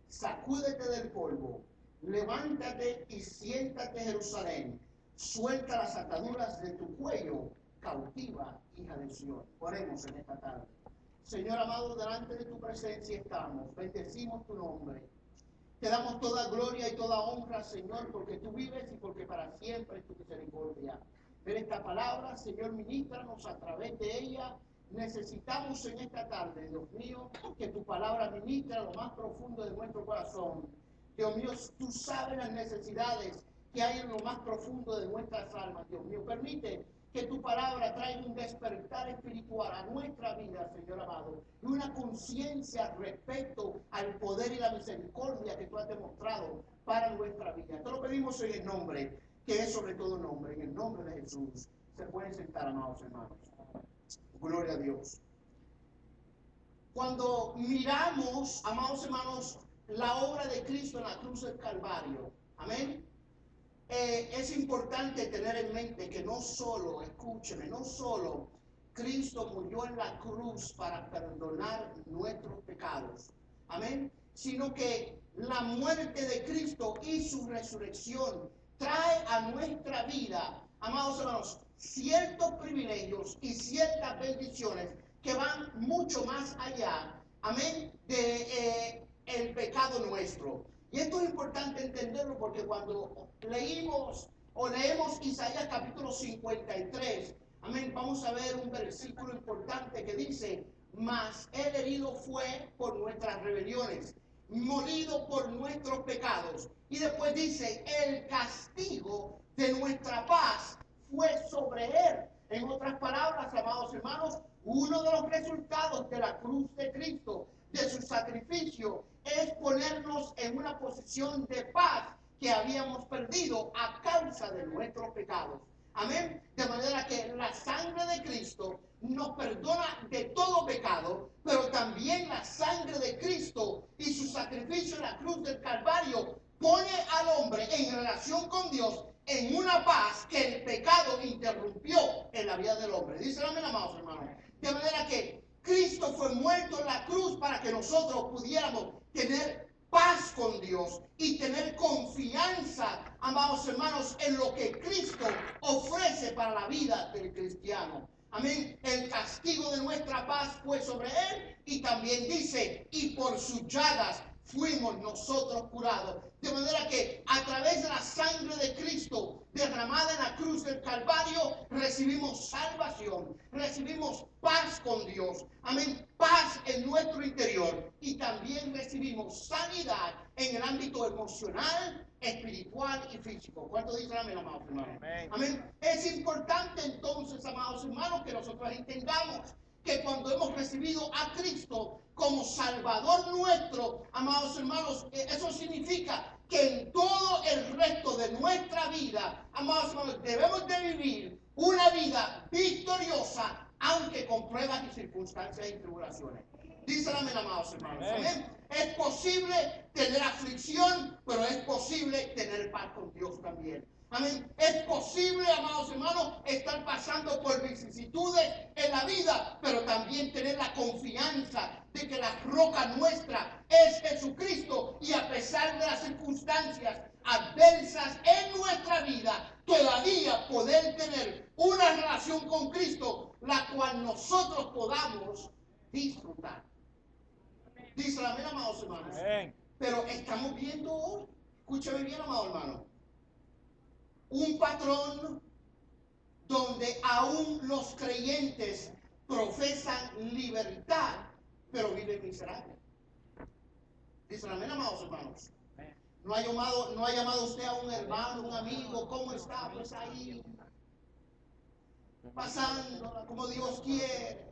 sacúdete del polvo, levántate y siéntate, Jerusalén, suelta las ataduras de tu cuello, cautiva, hija de Sión. Oremos en esta tarde. Señor amado, delante de tu presencia estamos, bendecimos tu nombre. Te damos toda gloria y toda honra, Señor, porque tú vives y porque para siempre es tu misericordia. Ven esta palabra, Señor, ministranos a través de ella. Necesitamos en esta tarde, Dios mío, que tu palabra ministra lo más profundo de nuestro corazón. Dios mío, tú sabes las necesidades que hay en lo más profundo de nuestras almas. Dios mío, permite que tu palabra traiga un despertar espiritual a nuestra vida, Señor amado, y una conciencia respecto al poder y la misericordia que tú has demostrado para nuestra vida. Te lo pedimos en el nombre, que es sobre todo nombre, en el nombre de Jesús. Se pueden sentar, amados hermanos. Gloria a Dios. Cuando miramos, amados hermanos, la obra de Cristo en la cruz del Calvario, amén, es importante tener en mente que no solo, escúcheme, no solo Cristo murió en la cruz para perdonar nuestros pecados, amén, sino que la muerte de Cristo y su resurrección trae a nuestra vida, amados hermanos, ciertos privilegios y ciertas bendiciones que van mucho más allá, amén, de el pecado nuestro. Y esto es importante entenderlo porque cuando leemos Isaías capítulo 53, amén, vamos a ver un versículo importante que dice: mas él herido fue por nuestras rebeliones, molido por nuestros pecados. Y después dice: el castigo de nuestra paz fue sobre él. En otras palabras, amados hermanos, uno de los resultados de la cruz de Cristo, de su sacrificio, es ponernos en una posición de paz que habíamos perdido a causa de nuestros pecados. Amén. De manera que la sangre de Cristo nos perdona de todo pecado, pero también la sangre de Cristo y su sacrificio en la cruz del Calvario pone al hombre en relación con Dios en una paz que el pecado interrumpió en la vida del hombre. Dice amén, amados hermanos. De manera que Cristo fue muerto en la cruz para que nosotros pudiéramos tener paz con Dios y tener confianza, amados hermanos, en lo que Cristo ofrece para la vida del cristiano. Amén. El castigo de nuestra paz fue sobre él, y también dice: y por sus llagas fuimos nosotros curados. De manera que a través de la sangre de Cristo derramada en la cruz del Calvario recibimos salvación, recibimos paz con Dios, amén, paz en nuestro interior, y también recibimos sanidad en el ámbito emocional, espiritual y físico. ¿Cuánto dicen amén, amados hermanos? Amén. Es importante entonces, amados hermanos, que nosotros entendamos que cuando hemos recibido a Cristo como Salvador nuestro, amados hermanos, eso significa que en todo el resto de nuestra vida, amados hermanos, debemos de vivir una vida victoriosa, aunque con pruebas y circunstancias y tribulaciones. Dicen amén, amados hermanos. Amén. Es posible tener aflicción, pero es posible tener paz con Dios también. Amén. Es posible, amados hermanos, estar pasando por vicisitudes en la vida, pero también tener la confianza de que la roca nuestra es Jesucristo, y a pesar de las circunstancias adversas en nuestra vida, todavía poder tener una relación con Cristo, la cual nosotros podamos disfrutar. Dice amén, amados hermanos. Amén. Pero estamos viendo hoy, escúchame bien, amado hermano, un patrón donde aún los creyentes profesan libertad, pero viven miserables. Dicen amén, amados hermanos. No ha llamado usted a un hermano, un amigo, ¿cómo está? Pues ahí, pasándola como Dios quiere.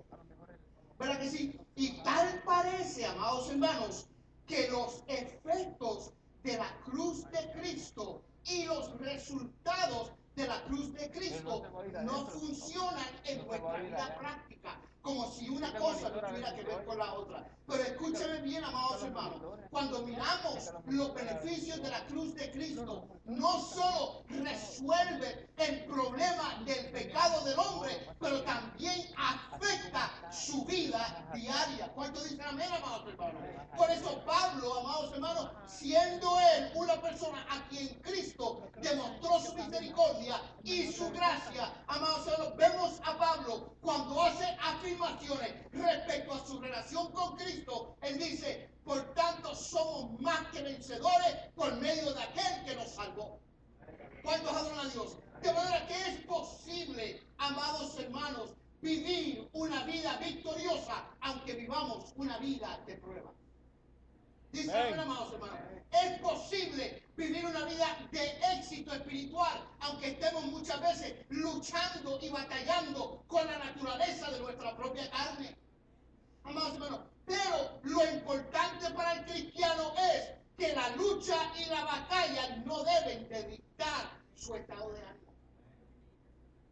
¿Verdad que sí? Y tal parece, amados hermanos, que los efectos de la cruz de Cristo y los resultados de la cruz de Cristo no funcionan en nuestra vida práctica, como si una cosa no tuviera que ver con la otra. Pero escúcheme bien, amados hermanos, cuando miramos los beneficios de la cruz de Cristo, no solo resuelve el problema del pecado del hombre, pero también afecta su vida diaria. ¿Cuánto dicen amén, amados hermanos? Por eso Pablo, amados hermanos, siendo Él una persona a quien Cristo demostró su misericordia y su gracia. Amados hermanos, vemos a Pablo cuando hace afirmaciones respecto a su relación con Cristo. Él dice, por tanto somos más que vencedores por medio de aquel que nos salvó. ¿Cuántos adoran a Dios? De manera que es posible, amados hermanos, vivir una vida victoriosa aunque vivamos una vida de prueba. Dice, amados hermanos, es posible vivir una vida de éxito espiritual aunque estemos muchas veces luchando y batallando con la naturaleza de nuestra propia carne. Amados hermanos, pero lo importante para el cristiano es que la lucha y la batalla no deben de dictar su estado de ánimo.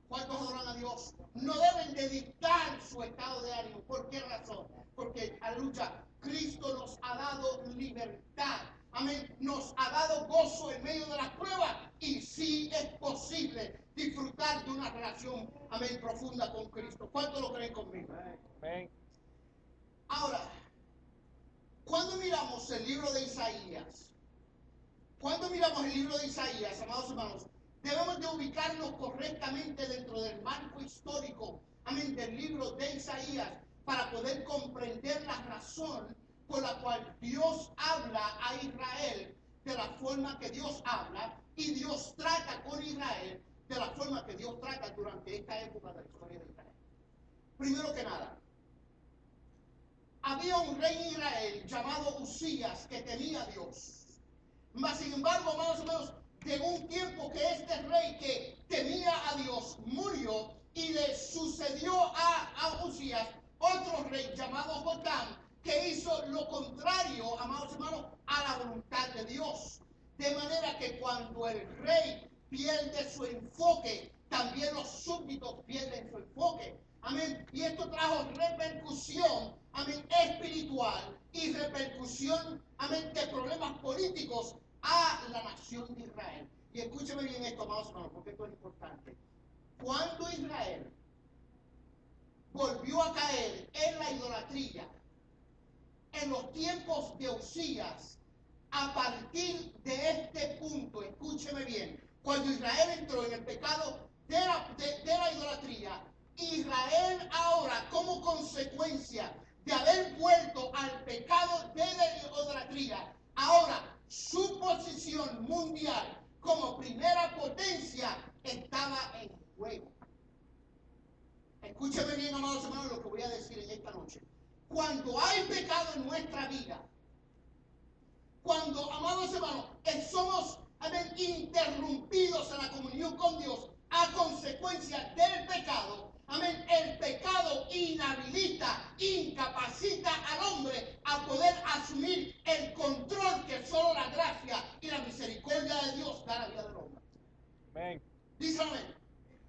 ¿Cuántos adoran a Dios? No deben de dictar su estado de ánimo. ¿Por qué razón? Porque a la lucha Cristo nos ha dado libertad. Amén. Nos ha dado gozo en medio de las pruebas. Y sí es posible disfrutar de una relación, amén, profunda con Cristo. ¿Cuántos lo creen conmigo? Amén. Ahora, cuando miramos el libro de Isaías, amados hermanos, debemos de ubicarnos correctamente dentro del marco histórico, amén, del libro de Isaías, para poder comprender la razón por la cual Dios habla a Israel de la forma que Dios habla y Dios trata con Israel de la forma que Dios trata durante esta época de la historia de Israel. Primero que nada, había un rey en Israel llamado Usías que temía a Dios. Mas, sin embargo, más o menos, llegó un tiempo que este rey que temía a Dios murió y le sucedió a Usías otro rey llamado Jotam que hizo lo contrario, amados hermanos, a la voluntad de Dios. De manera que cuando el rey pierde su enfoque, también los súbditos pierden su enfoque. Amén. Y esto trajo repercusión, amén, espiritual y repercusión, amén, de problemas políticos a la nación de Israel. Y escúcheme bien esto, amados hermanos, porque esto es importante. Cuando Israel volvió a caer en la idolatría, en los tiempos de Usías, a partir de este punto, escúcheme bien, cuando Israel entró en el pecado de la idolatría, Israel ahora, como consecuencia de haber vuelto al pecado de la idolatría, ahora su posición mundial como primera potencia estaba en juego. Escúcheme bien, amados hermanos, lo que voy a decir en esta noche. Cuando hay pecado en nuestra vida, cuando, amados hermanos, somos, amén, interrumpidos en la comunión con Dios a consecuencia del pecado, amén, el pecado inhabilita, incapacita al hombre a poder asumir el control que solo la gracia y la misericordia de Dios da a la vida del hombre. Amén. Dice amén.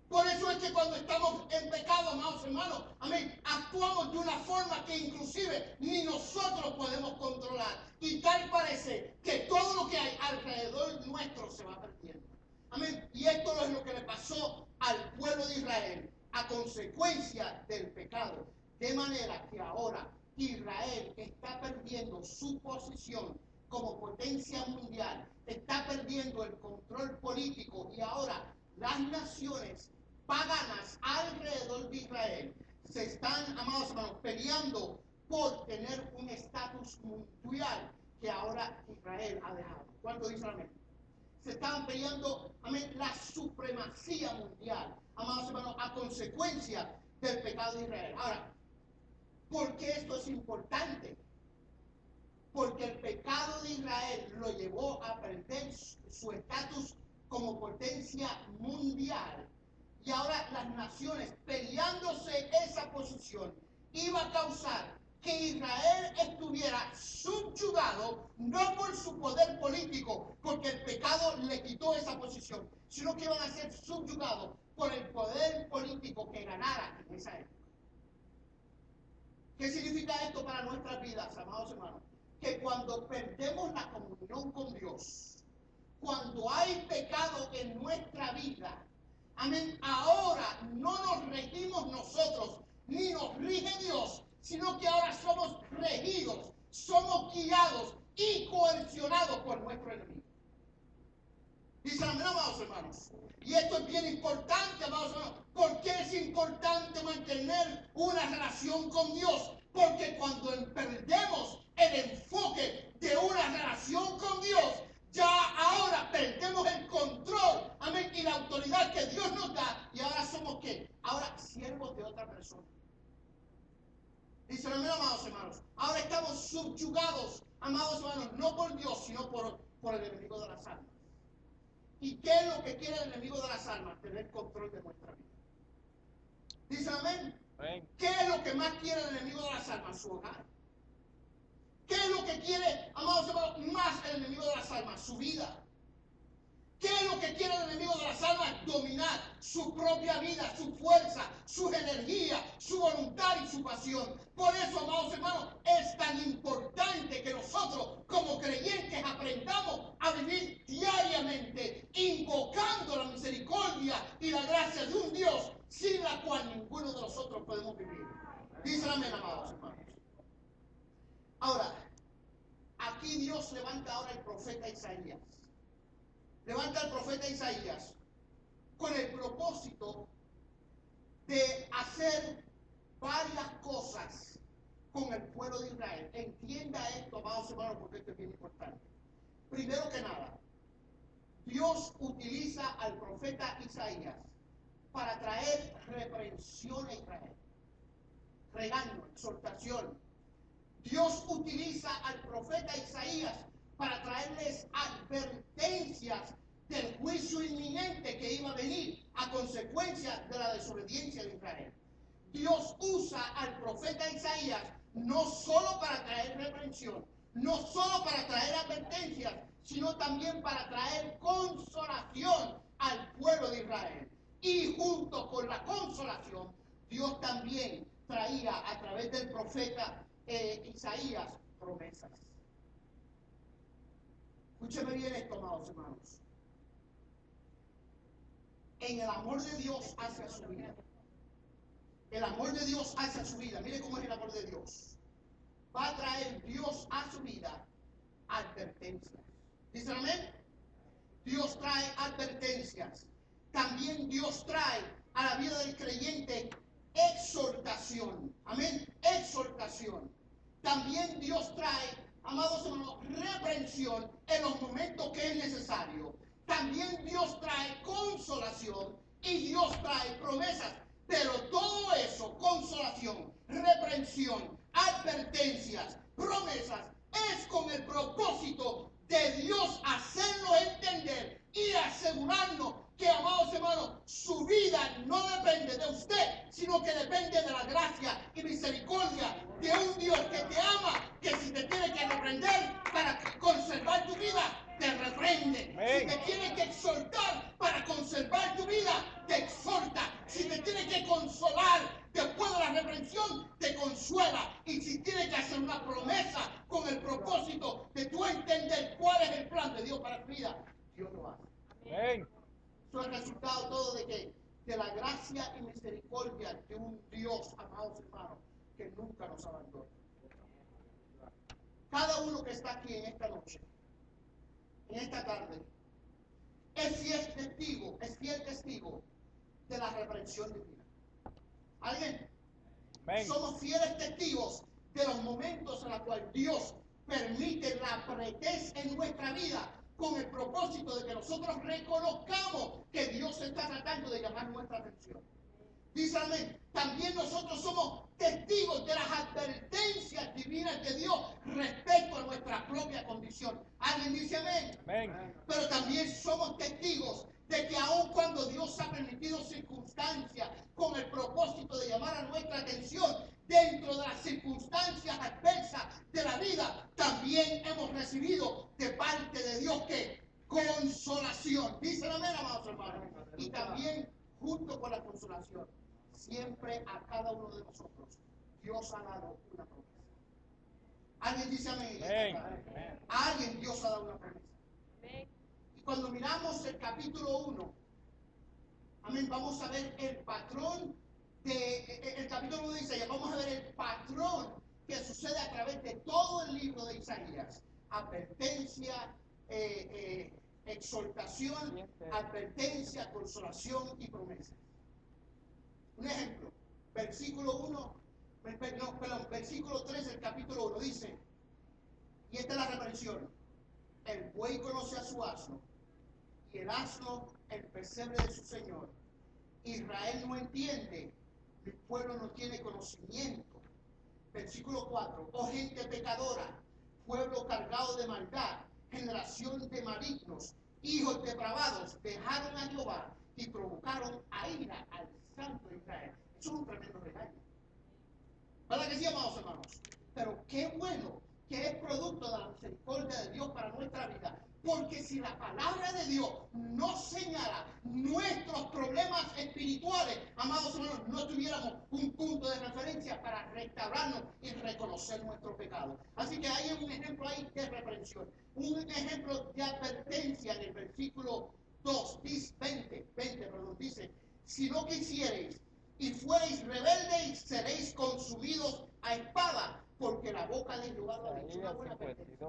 Por eso es que cuando estamos en pecado, amados hermanos, amén, actuamos de una forma que inclusive ni nosotros podemos controlar. Y tal parece que todo lo que hay alrededor nuestro se va perdiendo. Amén. Y esto es lo que le pasó al pueblo de Israel a consecuencia del pecado. De manera que ahora Israel está perdiendo su posición como potencia mundial, está perdiendo el control político y ahora las naciones paganas alrededor de Israel se están, amados hermanos, peleando por tener un estatus mundial que ahora Israel ha dejado. ¿Cuánto dice amén? Se están peleando, amén, la supremacía mundial, amados hermanos, a consecuencia del pecado de Israel. Ahora, ¿por qué esto es importante? Porque el pecado de Israel lo llevó a perder su estatus como potencia mundial. Y ahora las naciones peleándose esa posición iba a causar que Israel estuviera subyugado, no por su poder político, porque el pecado le quitó esa posición, sino que iban a ser subyugados por el poder político que ganara en esa época. ¿Qué significa esto para nuestras vidas, amados hermanos? Que cuando perdemos la comunión con Dios, cuando hay pecado en nuestra vida, amén, ahora no nos regimos nosotros, ni nos rige Dios, sino que ahora somos regidos, somos guiados y coercionados por nuestro enemigo. Dicen amén, amados hermanos. Y esto es bien importante, amados hermanos. ¿Por qué es importante mantener una relación con Dios? Porque cuando perdemos el enfoque de una relación con Dios, ya ahora perdemos el control, amén, y la autoridad que Dios nos da. Y ahora somos ¿qué? Ahora siervos de otra persona. Dicen amén, amados hermanos. Ahora estamos subyugados, amados hermanos, no por Dios, sino por el enemigo de las almas. ¿Y qué es lo que quiere el enemigo de las almas? Tener control de nuestra vida. Dicen amén. Amén. ¿Qué es lo que más quiere el enemigo de las almas? Su hogar. ¿Qué es lo que quiere, amados hermanos, más el enemigo de las almas? Su vida. ¿Qué es lo que quiere el enemigo de las almas? Dominar su propia vida, su fuerza, su energía, su voluntad y su pasión. Por eso, amados hermanos, es tan importante que nosotros como creyentes aprendamos a vivir diariamente, invocando la misericordia y la gracia de un Dios sin la cual ninguno de nosotros podemos vivir. Dicen amén, amados hermanos. Ahora, aquí Dios levanta ahora el profeta Isaías. Levanta al profeta Isaías con el propósito de hacer varias cosas con el pueblo de Israel. Entienda esto, amados hermanos, porque esto es bien importante. Primero que nada, Dios utiliza al profeta Isaías para traer reprensión a Israel, regaño, exhortación. Dios utiliza al profeta Isaías para traerles advertencias del juicio inminente que iba a venir a consecuencia de la desobediencia de Israel. Dios usa al profeta Isaías no solo para traer reprensión, no solo para traer advertencias, sino también para traer consolación al pueblo de Israel. Y junto con la consolación, Dios también traía a través del profeta Isaías promesas. Escúcheme bien esto, amados hermanos. En el amor de Dios hacia su vida. El amor de Dios hacia su vida. Mire cómo es el amor de Dios. Va a traer Dios a su vida advertencias. ¿Dicen amén? Dios trae advertencias. También Dios trae a la vida del creyente exhortación. Amén. Exhortación. También Dios trae, amados hermanos, reprensión en los momentos que es necesario. También Dios trae consolación y Dios trae promesas. Pero todo eso, consolación, reprensión, advertencias, promesas, es con el propósito de Dios hacerlo entender y asegurarnos que, amados hermanos, su vida no depende de usted, sino que depende de la gracia y misericordia de un Dios que te ama, que si te tiene que reprender para conservar tu vida, te reprende. Si te tiene que exhortar para conservar tu vida, te exhorta. Si te tiene que consolar después de la reprensión, te consuela. Y si tiene que hacer una promesa con el propósito de tú entender cuál es el plan de Dios para tu vida, Dios lo hace. Amén. Eso es el resultado todo de la gracia y misericordia de un Dios, amados hermanos, que nunca nos abandona. Cada uno que está aquí en esta noche, en esta tarde, es fiel testigo de la reprensión divina. ¿Alguien? Amén. Somos fieles testigos de los momentos en los cuales Dios permite la apretez en nuestra vida con el propósito de que nosotros reconozcamos que Dios está tratando de llamar nuestra atención. Dice amén. También nosotros somos testigos de las advertencias divinas de Dios respecto a nuestra propia condición. ¿Alguien dice amén? Amén. Pero también somos testigos de que aun cuando Dios ha permitido circunstancias con el propósito de llamar a nuestra atención, dentro de las circunstancias adversas de la vida, también hemos recibido de parte de Dios que consolación. Dice amén, amados hermanos. Y también junto con la consolación, siempre a cada uno de nosotros Dios ha dado una promesa. ¿Alguien dice amén? Amén. A alguien Dios ha dado una promesa. Amén. Y cuando miramos el capítulo 1, amén, vamos a ver el patrón el capítulo 1 de Isaías. Vamos a ver el patrón que sucede a través de todo el libro de Isaías. Advertencia, exhortación, advertencia, consolación y promesa. Un ejemplo, versículo 3 del capítulo 1 dice, y esta es la reprensión: el buey conoce a su asno, y el asno el pesebre de su señor. Israel no entiende, mi pueblo no tiene conocimiento. Versículo 4, oh gente pecadora, pueblo cargado de maldad, generación de malignos, hijos depravados, dejaron a Jehová y provocaron a ira al santo de Israel. Eso es un tremendo regaño. ¿Verdad que sí, amados hermanos? Pero qué bueno que es producto de la misericordia de Dios para nuestra vida. Porque si la palabra de Dios no señala nuestros problemas espirituales, amados hermanos, no tuviéramos un punto de referencia para restaurarnos y reconocer nuestro pecado. Así que hay un ejemplo ahí de reprensión. Un ejemplo de advertencia en el versículo 2, 20, dice, si no quisiereis y fuereis rebeldes, seréis consumidos a espada, porque la boca de Jehová lo ha dicho. Una buena advertencia.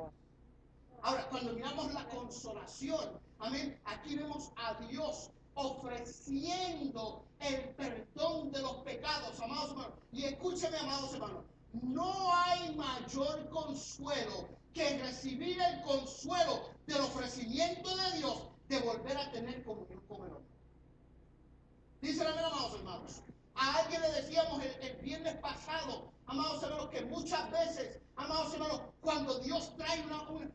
Ahora, cuando miramos la consolación, amén, aquí vemos a Dios ofreciendo el perdón de los pecados, amados hermanos. Y escúcheme, amados hermanos, no hay mayor consuelo que recibir el consuelo del ofrecimiento de Dios de volver a tener comunión con el hombre. Dice la verdad, amados hermanos. A alguien le decíamos el viernes pasado, amados hermanos, que muchas veces, amados hermanos, cuando Dios trae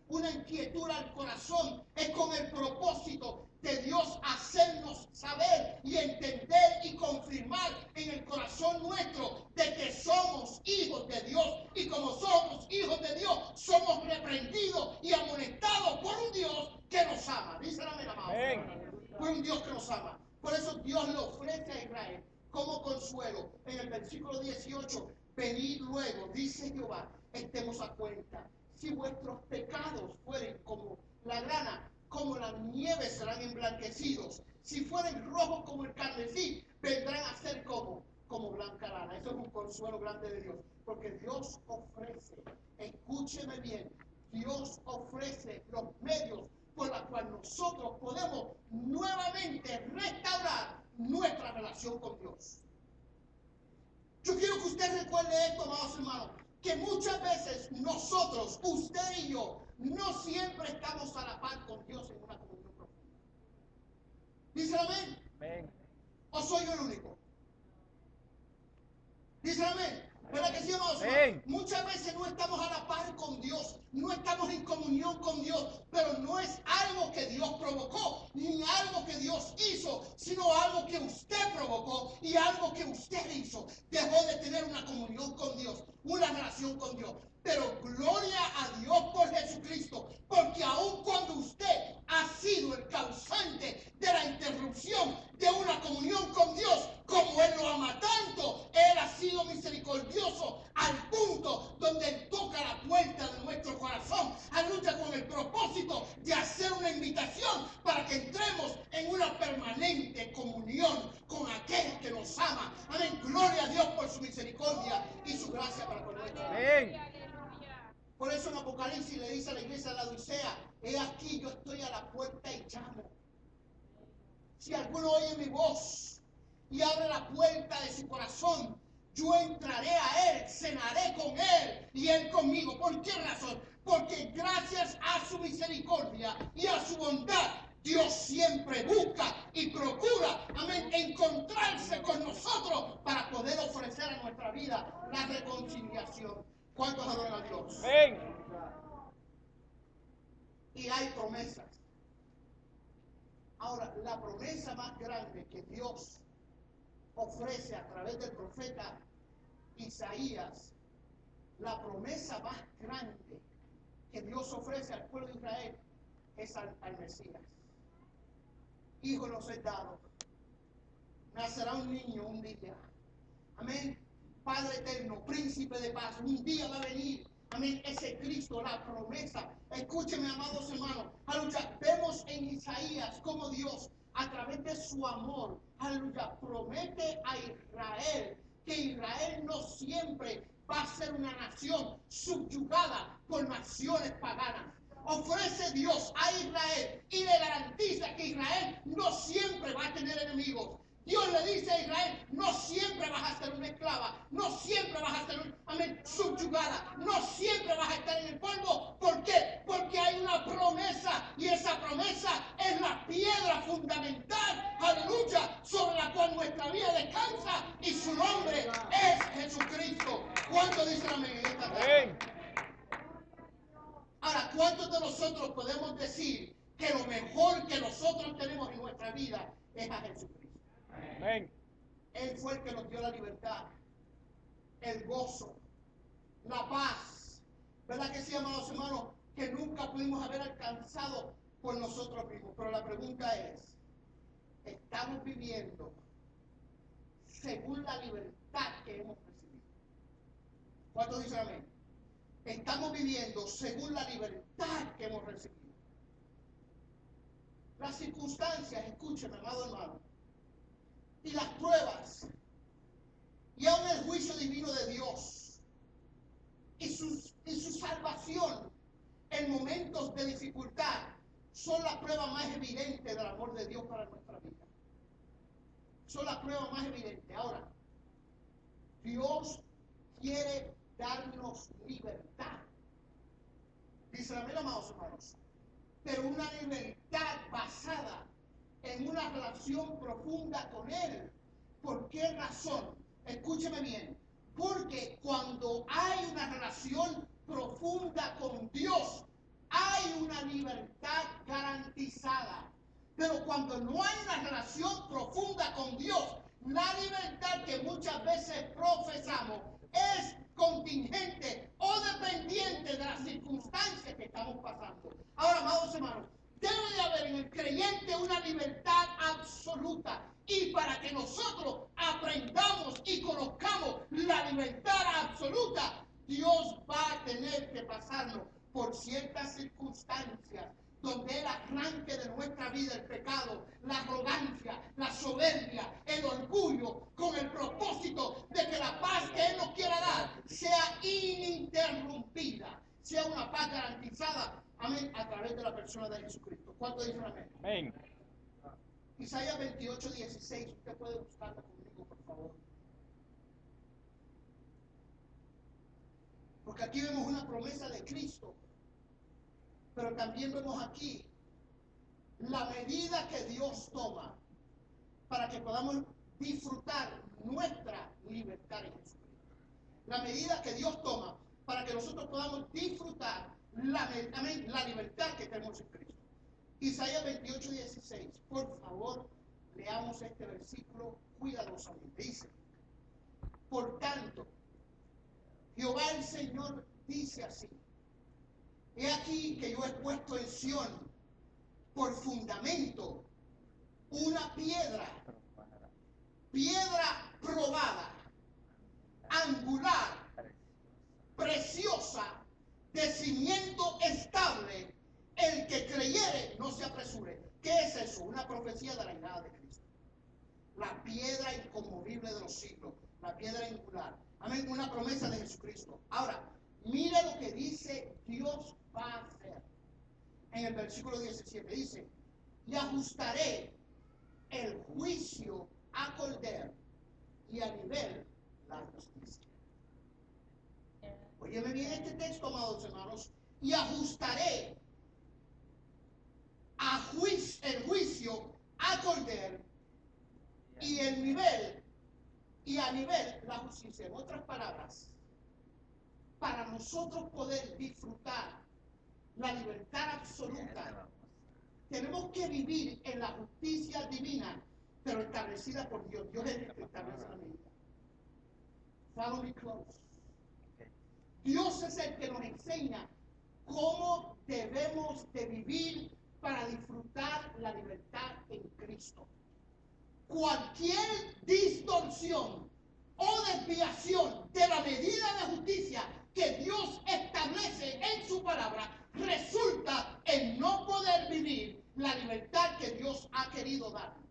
una inquietud al corazón, es con el propósito de Dios hacernos saber y entender y confirmar en el corazón nuestro de que somos hijos de Dios, y como somos hijos de Dios, somos reprendidos y amonestados por un Dios que nos ama. Dice la verdad, amados hermanos, por un Dios que nos ama. Por eso Dios le ofrece a Israel como consuelo en el versículo 18, venid luego, dice Jehová, estemos a cuenta. Si vuestros pecados fueren como la grana, como la nieve serán emblanquecidos. Si fueren rojos como el carmesí, vendrán a ser como blanca lana. Eso es un consuelo grande de Dios, porque Dios ofrece, escúcheme bien, Dios ofrece los medios por la cual nosotros podemos nuevamente restaurar nuestra relación con Dios. Yo quiero que usted recuerde esto, amados hermanos, que muchas veces nosotros, usted y yo, no siempre estamos a la par con Dios en una comunión profunda. ¿Dice amén? Amén. ¿O soy yo el único? ¿Dice amén? ¿Verdad que sí, amados hermanos? Muchas veces no estamos a la par con Dios, no estamos en comunión con Dios, pero no es algo que Dios provocó, ni algo que Dios hizo, sino algo que usted provocó y algo que usted hizo. Dejó de tener una comunión con Dios, una relación con Dios. Pero gloria a Dios por Jesucristo, porque aun cuando usted ha sido el causante de la interrupción de una comunión con Dios, como Él lo ama tanto, Él ha sido misericordioso al punto donde Él toca la puerta de nuestro corazón, aleluya, con el propósito de hacer una invitación para que entremos en una permanente comunión con aquel que nos ama. Amén. Gloria a Dios por su misericordia y su gracia para con nosotros. Amén. Por eso en Apocalipsis le dice a la iglesia de la Odisea, he aquí yo estoy a la puerta y llamo. Si alguno oye mi voz y abre la puerta de su corazón, yo entraré a él, cenaré con él y él conmigo. ¿Por qué razón? Porque gracias a su misericordia y a su bondad, Dios siempre busca y procura, amén, encontrarse con nosotros para poder ofrecer a nuestra vida la reconciliación. ¿Cuántos adoran a Dios? Amén. Y hay promesas. Ahora, la promesa más grande que Dios ofrece a través del profeta Isaías, la promesa más grande que Dios ofrece al pueblo de Israel es al Mesías. Hijo nos es dado, nacerá un niño un día. Amén. Padre eterno, príncipe de paz, un día va a venir. Amén. Ese Cristo, la promesa. Escúcheme, amados hermanos. Aleluya. Vemos en Isaías cómo Dios, a través de su amor, aleluya, promete a Israel que Israel no siempre va a ser una nación subyugada por naciones paganas. ofrece Dios a Israel y le garantiza que Israel no siempre va a tener enemigos. Dios le dice a Israel, no siempre vas a ser una esclava, no siempre vas a ser subyugada, no siempre vas a estar en el polvo. ¿Por qué? Porque hay una promesa y esa promesa es la piedra fundamental, aleluya, sobre la cual nuestra vida descansa y su nombre es Jesucristo. ¿Cuánto dicen amén en esta tarde? Ahora, ¿cuántos de nosotros podemos decir que lo mejor que nosotros tenemos en nuestra vida es a Jesucristo? Amén. Él fue el que nos dio la libertad, el gozo, la paz. ¿Verdad que sí, amados hermanos? Que nunca pudimos haber alcanzado por nosotros mismos. Pero la pregunta es, ¿estamos viviendo según la libertad que hemos recibido? ¿Cuántos dicen amén? Estamos viviendo según la libertad que hemos recibido. Las circunstancias, escúcheme, amado hermano, y las pruebas, y aún el juicio divino de Dios, y su salvación en momentos de dificultad, son la prueba más evidente del amor de Dios para nuestra vida. Son la prueba más evidente. Ahora, Dios quiere darnos libertad. Dice la Biblia, amados hermanos, pero una libertad basada en una relación profunda con Él. ¿Por qué razón? Escúcheme bien. Porque cuando hay una relación profunda con Dios, hay una libertad garantizada. Pero cuando no hay una relación profunda con Dios, la libertad que muchas veces profesamos es contingente o dependiente de las circunstancias que estamos pasando. Ahora, amados hermanos, debe de haber en el creyente una libertad absoluta. Y para que nosotros aprendamos y conozcamos la libertad absoluta, Dios va a tener que pasarnos por ciertas circunstancias donde Él arranque de nuestra vida el pecado, la arrogancia, la soberbia, el orgullo, con el propósito de que la paz que Él nos quiera dar sea ininterrumpida, sea una paz garantizada, amén, a través de la persona de Jesucristo. ¿Cuánto dicen amén? Amén. Isaías 28, 16, usted puede buscarla conmigo, por favor. Porque aquí vemos una promesa de Cristo, pero también vemos aquí la medida que Dios toma para que podamos disfrutar nuestra libertad en Jesucristo. La medida que Dios toma para que nosotros podamos disfrutar la libertad que tenemos en Cristo. Isaías 28, 16. Por favor, leamos este versículo cuidadosamente. Dice, por tanto, Jehová el Señor dice así: he aquí que yo he puesto en Sión por fundamento una piedra probada, angular, preciosa, de cimiento estable. El que creyere no se apresure. ¿Qué es eso? Una profecía de la llegada de Cristo. La piedra inconmovible de los siglos, la piedra angular. Amén, una promesa de Jesucristo. Ahora, mire lo que dice Dios va a hacer. En el versículo 17 dice, y ajustaré el juicio a Cordero y a nivel la justicia. Óyeme bien este texto, amados hermanos. Y ajustaré el juicio a Cordero y el nivel y a nivel la justicia. En otras palabras, para nosotros poder disfrutar la libertad absoluta, tenemos que vivir en la justicia divina, pero establecida por Dios. Dios es el que establece la medida. Follow me close. Dios es el que nos enseña cómo debemos de vivir para disfrutar la libertad en Cristo. Cualquier distorsión o desviación de la medida de justicia que Dios establece en su palabra resulta en no poder vivir la libertad que Dios ha querido darnos.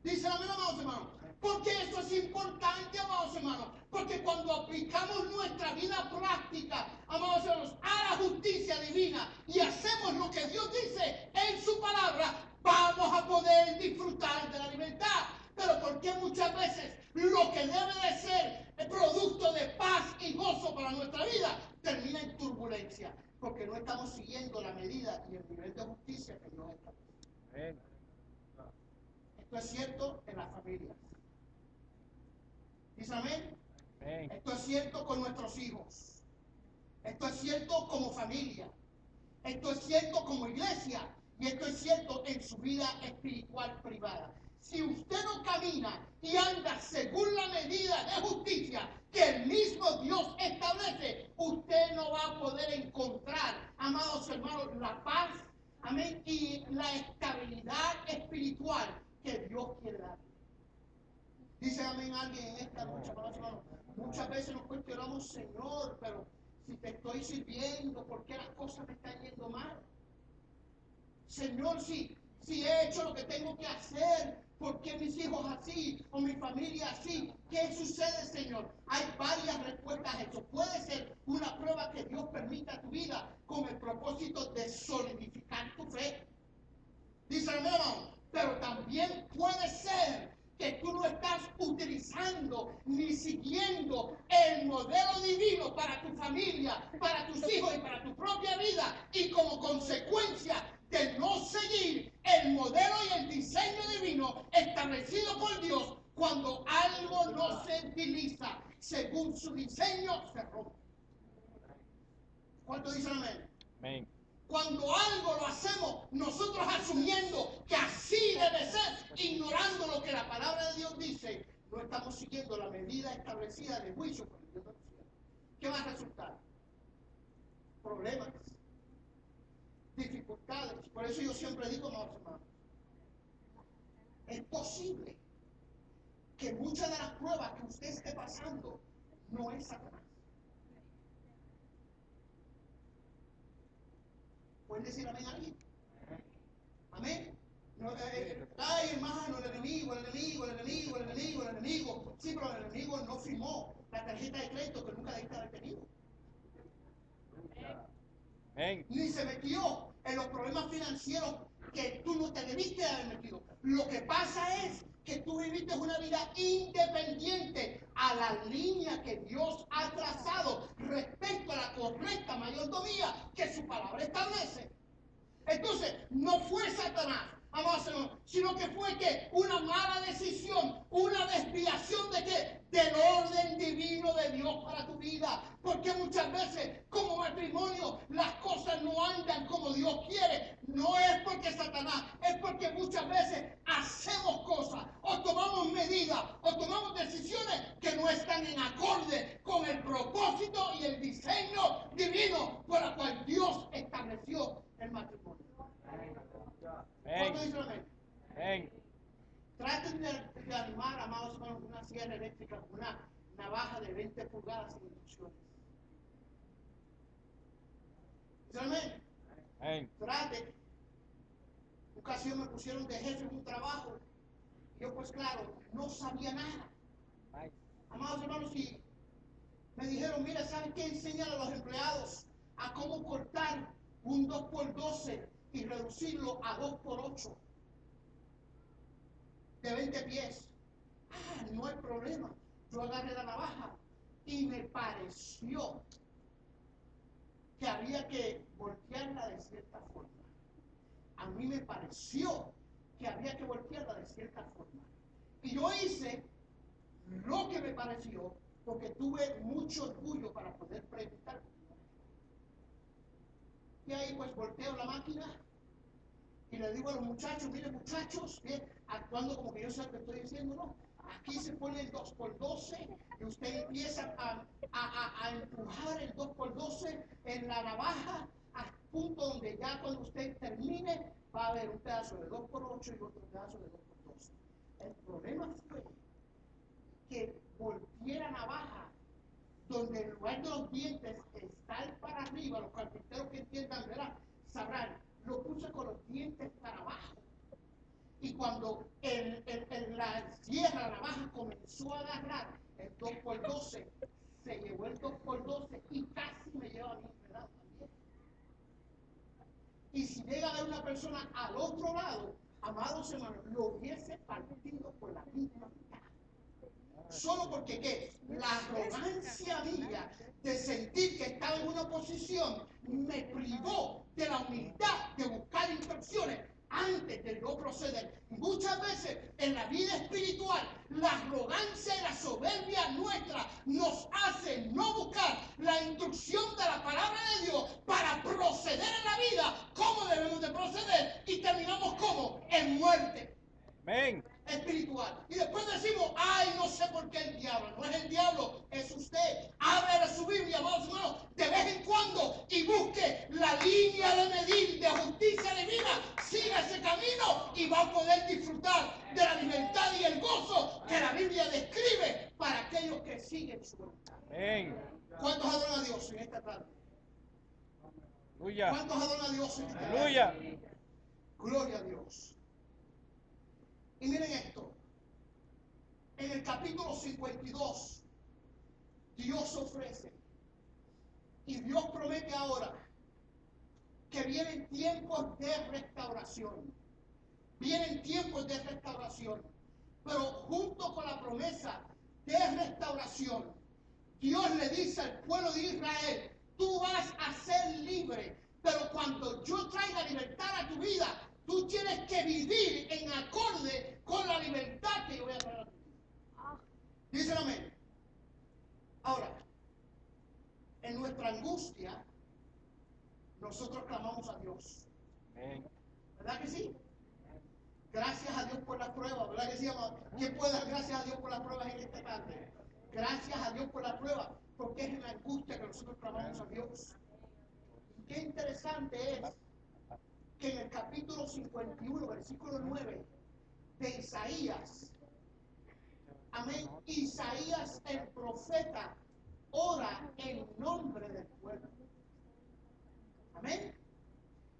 Dice la Biblia, amados hermanos, Porque eso es importante, amados hermanos. Porque cuando aplicamos nuestra vida práctica, amados hermanos, a la justicia divina y hacemos lo que Dios dice en su palabra, vamos a poder disfrutar de la libertad. Pero porque muchas veces lo que debe de ser el producto de paz y gozo para nuestra vida termina en turbulencia, porque no estamos siguiendo la medida y el nivel de justicia que Dios establece. Esto es cierto en las familias. ¿Dice amén? Esto es cierto con nuestros hijos. Esto es cierto como familia. Esto es cierto como iglesia. Y esto es cierto en su vida espiritual privada. Si usted no camina y anda según la medida de justicia que el mismo Dios establece, usted no va a poder encontrar, amados hermanos, la paz, amén, y la estabilidad espiritual que Dios quiere dar. Dice amén alguien en esta noche, amados hermanos. Muchas veces nos cuestionamos, Señor, pero si te estoy sirviendo, ¿por qué las cosas me están yendo mal? Señor, si he hecho lo que tengo que hacer, ¿por qué mis hijos así o mi familia así? ¿Qué sucede, Señor? Hay varias respuestas a eso. Puede ser una prueba que Dios permita a tu vida con el propósito de solidificar tu fe. Dice hermano, pero también puede ser que tú no estás utilizando ni siguiendo el modelo divino para tu familia, para tus hijos y para tu propia vida, y como consecuencia de no seguir el modelo y el diseño divino establecido por Dios, cuando algo no se utiliza según su diseño, se rompe. ¿Cuánto dicen amén? Amén. Cuando algo lo hacemos nosotros asumiendo que así debe ser, ignorando lo que la palabra de Dios dice, no estamos siguiendo la medida establecida de juicio por el Dios de los cielos. ¿Qué va a resultar? Problemas, dificultades. Por eso yo siempre digo, amados hermanos, es posible que muchas de las pruebas que usted esté pasando no es Satanás. ¿Pueden decir amén a alguien? Amén. No, ay, hermano, el enemigo. Sí, pero el enemigo no firmó la tarjeta de crédito que nunca debiste haber tenido. Ni se metió en los problemas financieros que tú no te debiste haber metido. Lo que pasa es que tú viviste una vida independiente a la línea que Dios ha trazado respecto a la correcta mayordomía que su palabra establece. Entonces, no fue Satanás, amados hermanos, sino que fue que una mala decisión, una desviación de qué? Del orden divino de Dios para tu vida. Porque muchas veces, como matrimonio, las cosas no andan como Dios quiere. No es porque Satanás, es porque muchas veces hacemos cosas, o tomamos medidas, o tomamos decisiones que no están en acorde con el propósito y el diseño divino por el cual Dios estableció el matrimonio. ¿Cuánto dicen amén? Traten de animar, amados hermanos, una sierra eléctrica, una navaja de 20 pulgadas sin instrucciones. ¿Dicen amén? Traten. En ocasión me pusieron de jefe en un trabajo. Yo, pues claro, no sabía nada. Amados hermanos, y me dijeron, mira, ¿sabes qué? Enseñar a los empleados a cómo cortar un 2x12 y reducirlo a 2x8 de 20 pies. No hay problema. Yo agarré la navaja y me pareció que había que voltearla de cierta forma. A mí me pareció que había que voltearla de cierta forma. Y yo hice lo que me pareció porque tuve mucho orgullo para poder preguntar. Y ahí pues volteo la máquina y le digo a los muchachos, miren muchachos, bien, actuando como que yo sé lo que estoy diciendo, ¿no? Aquí se pone el 2x12 y usted empieza a empujar el 2x12 en la navaja al punto donde ya cuando usted termine va a haber un pedazo de 2x8 y otro pedazo de 2x12. El problema fue que volteé la navaja donde en lugar de los dientes está el para arriba. Los carpinteros que entiendan, ¿verdad? Sabrán, lo puse con los dientes para abajo. Y cuando la sierra, la navaja comenzó a agarrar el 2x12, se llevó el 2x12 y casi me lleva a mí, ¿verdad? También. Y si llega a haber una persona al otro lado, amados hermanos, lo hubiese partido por la misma mitad. Solo porque ¿qué? La arrogancia mía de sentir que estaba en una posición me privó de la humildad de buscar instrucciones antes de yo proceder. Muchas veces en la vida espiritual la arrogancia y la soberbia nuestra nos hace no buscar la instrucción de la palabra de Dios para proceder en la vida como debemos de proceder y terminamos como en muerte. Amén. Espiritual. Y después decimos, ay, no sé por qué el diablo. No es el diablo, es usted. Ábrele su Biblia, amados hermanos, de vez en cuando y busque la línea de medir de justicia divina. Siga ese camino y va a poder disfrutar de la libertad y el gozo que la Biblia describe para aquellos que siguen su voluntad. Amén. ¿Cuántos adoran a Dios en esta tarde? Aleluya. ¿Cuántos adoran a Dios en esta tarde? Aleluya. Gloria a Dios. Y miren esto. En el capítulo 52, Dios ofrece y Dios promete ahora que vienen tiempos de restauración. Vienen tiempos de restauración. Pero junto con la promesa de restauración, Dios le dice al pueblo de Israel, tú vas a ser libre, pero cuando yo traiga libertad a tu vida, tú tienes que vivir en acorde con la libertad que yo voy a traer a tu vida. Dicen amén. Ahora, en nuestra angustia, nosotros clamamos a Dios. Amén. ¿Verdad que sí? Gracias a Dios por las pruebas. ¿Verdad que sí, amado? ¿Quién puede dar gracias a Dios por las pruebas en esta tarde? Gracias a Dios por las pruebas, porque es en la angustia que nosotros clamamos a Dios. Y qué interesante es que en el capítulo 51, versículo 9 de Isaías, amén, Isaías el profeta ora en nombre del pueblo. Amén.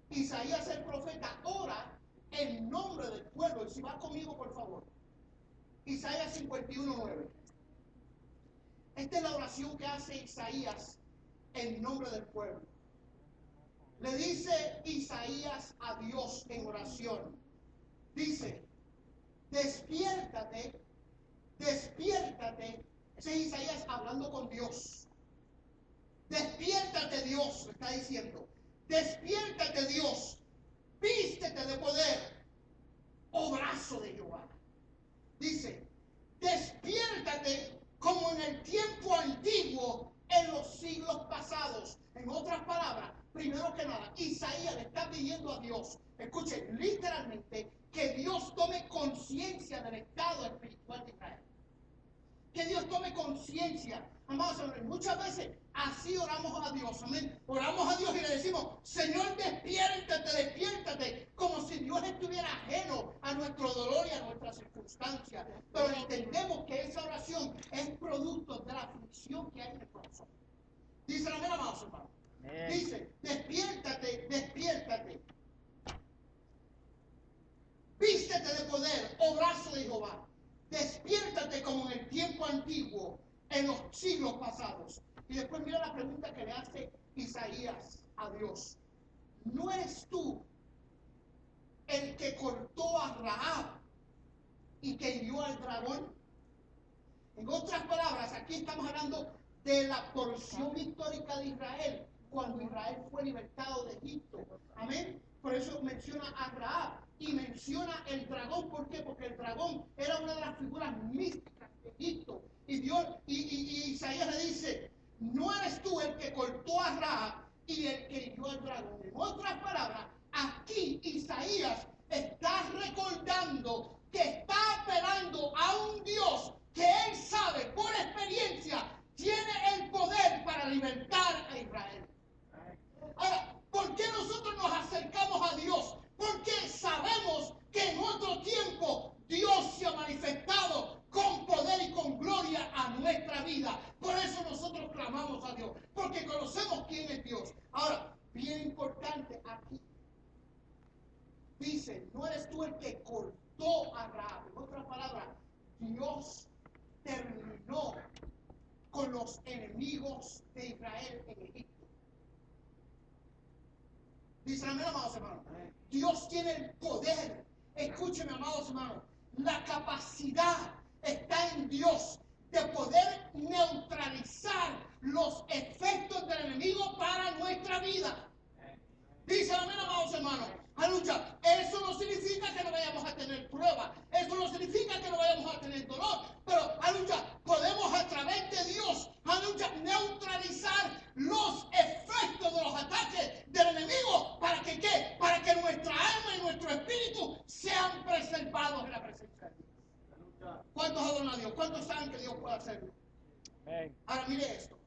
Isaías el profeta ora en nombre del pueblo. Y si va conmigo, por favor. Isaías 51:9. Esta es la oración que hace Isaías en nombre del pueblo. Le dice Isaías a Dios en oración. Dice, despiértate, despiértate. Ese es Isaías hablando con Dios. Despiértate, Dios, le está diciendo. Despiértate, Dios. Vístete de poder, oh brazo de Jehová. Dice, despiértate como en el tiempo antiguo, en los siglos pasados. En otras palabras, primero que nada, Isaías le está pidiendo a Dios, escuchen, literalmente, que Dios tome conciencia del estado espiritual de Israel. Que Dios tome conciencia. Amados, muchas veces así oramos a Dios. Amén. Oramos a Dios y le decimos, Señor, despiértate, despiértate, como si Dios estuviera ajeno a nuestro dolor y a nuestras circunstancias. Pero entendemos que esa oración es producto de la aflicción que hay en el corazón. Dice la mera, amados hermanos. Dice, despiértate, despiértate. Vístete de poder, oh brazo de Jehová. Despiértate como en el tiempo antiguo, en los siglos pasados. Y después mira la pregunta que le hace Isaías a Dios. ¿No eres tú el que cortó a Rahab y que hirió al dragón? En otras palabras, aquí estamos hablando de la porción histórica de Israel, cuando Israel fue libertado de Egipto. Amén. Por eso menciona a Rahab y menciona el dragón. ¿Por qué? Porque el dragón era una de las figuras místicas de Egipto. Y Dios, y Isaías le dice, no eres tú el que cortó a Rahab y el que hirió al dragón. En otras palabras, aquí Isaías está recordando que está apelando a un Dios que él sabe por experiencia tiene el poder para libertar a Israel. Ahora, ¿por qué nosotros nos acercamos a Dios? Porque sabemos que en otro tiempo Dios se ha manifestado con poder y con gloria a nuestra vida. Por eso nosotros clamamos a Dios, porque conocemos quién es Dios. Ahora, bien importante aquí, dice, no eres tú el que cortó a Rahab. En otras palabras, Dios terminó con los enemigos de Israel en Egipto. Dicen amén, amados hermanos. Dios tiene el poder. Escúcheme, amados hermanos. La capacidad está en Dios de poder neutralizar los efectos del enemigo para nuestra vida. Dicen amén, amados hermanos. Aleluya. Eso no significa que no vayamos a tener pruebas. Eso no significa que no vayamos a tener dolor. Pero, aleluya, podemos a través de Dios, aleluya, neutralizar los efectos de los ataques del enemigo. ¿Para que qué? Para que nuestra alma y nuestro espíritu sean preservados en la presencia de Dios. ¿Cuántos adoran a Dios? ¿Cuántos saben que Dios puede hacerlo? Amén. Ahora mire esto.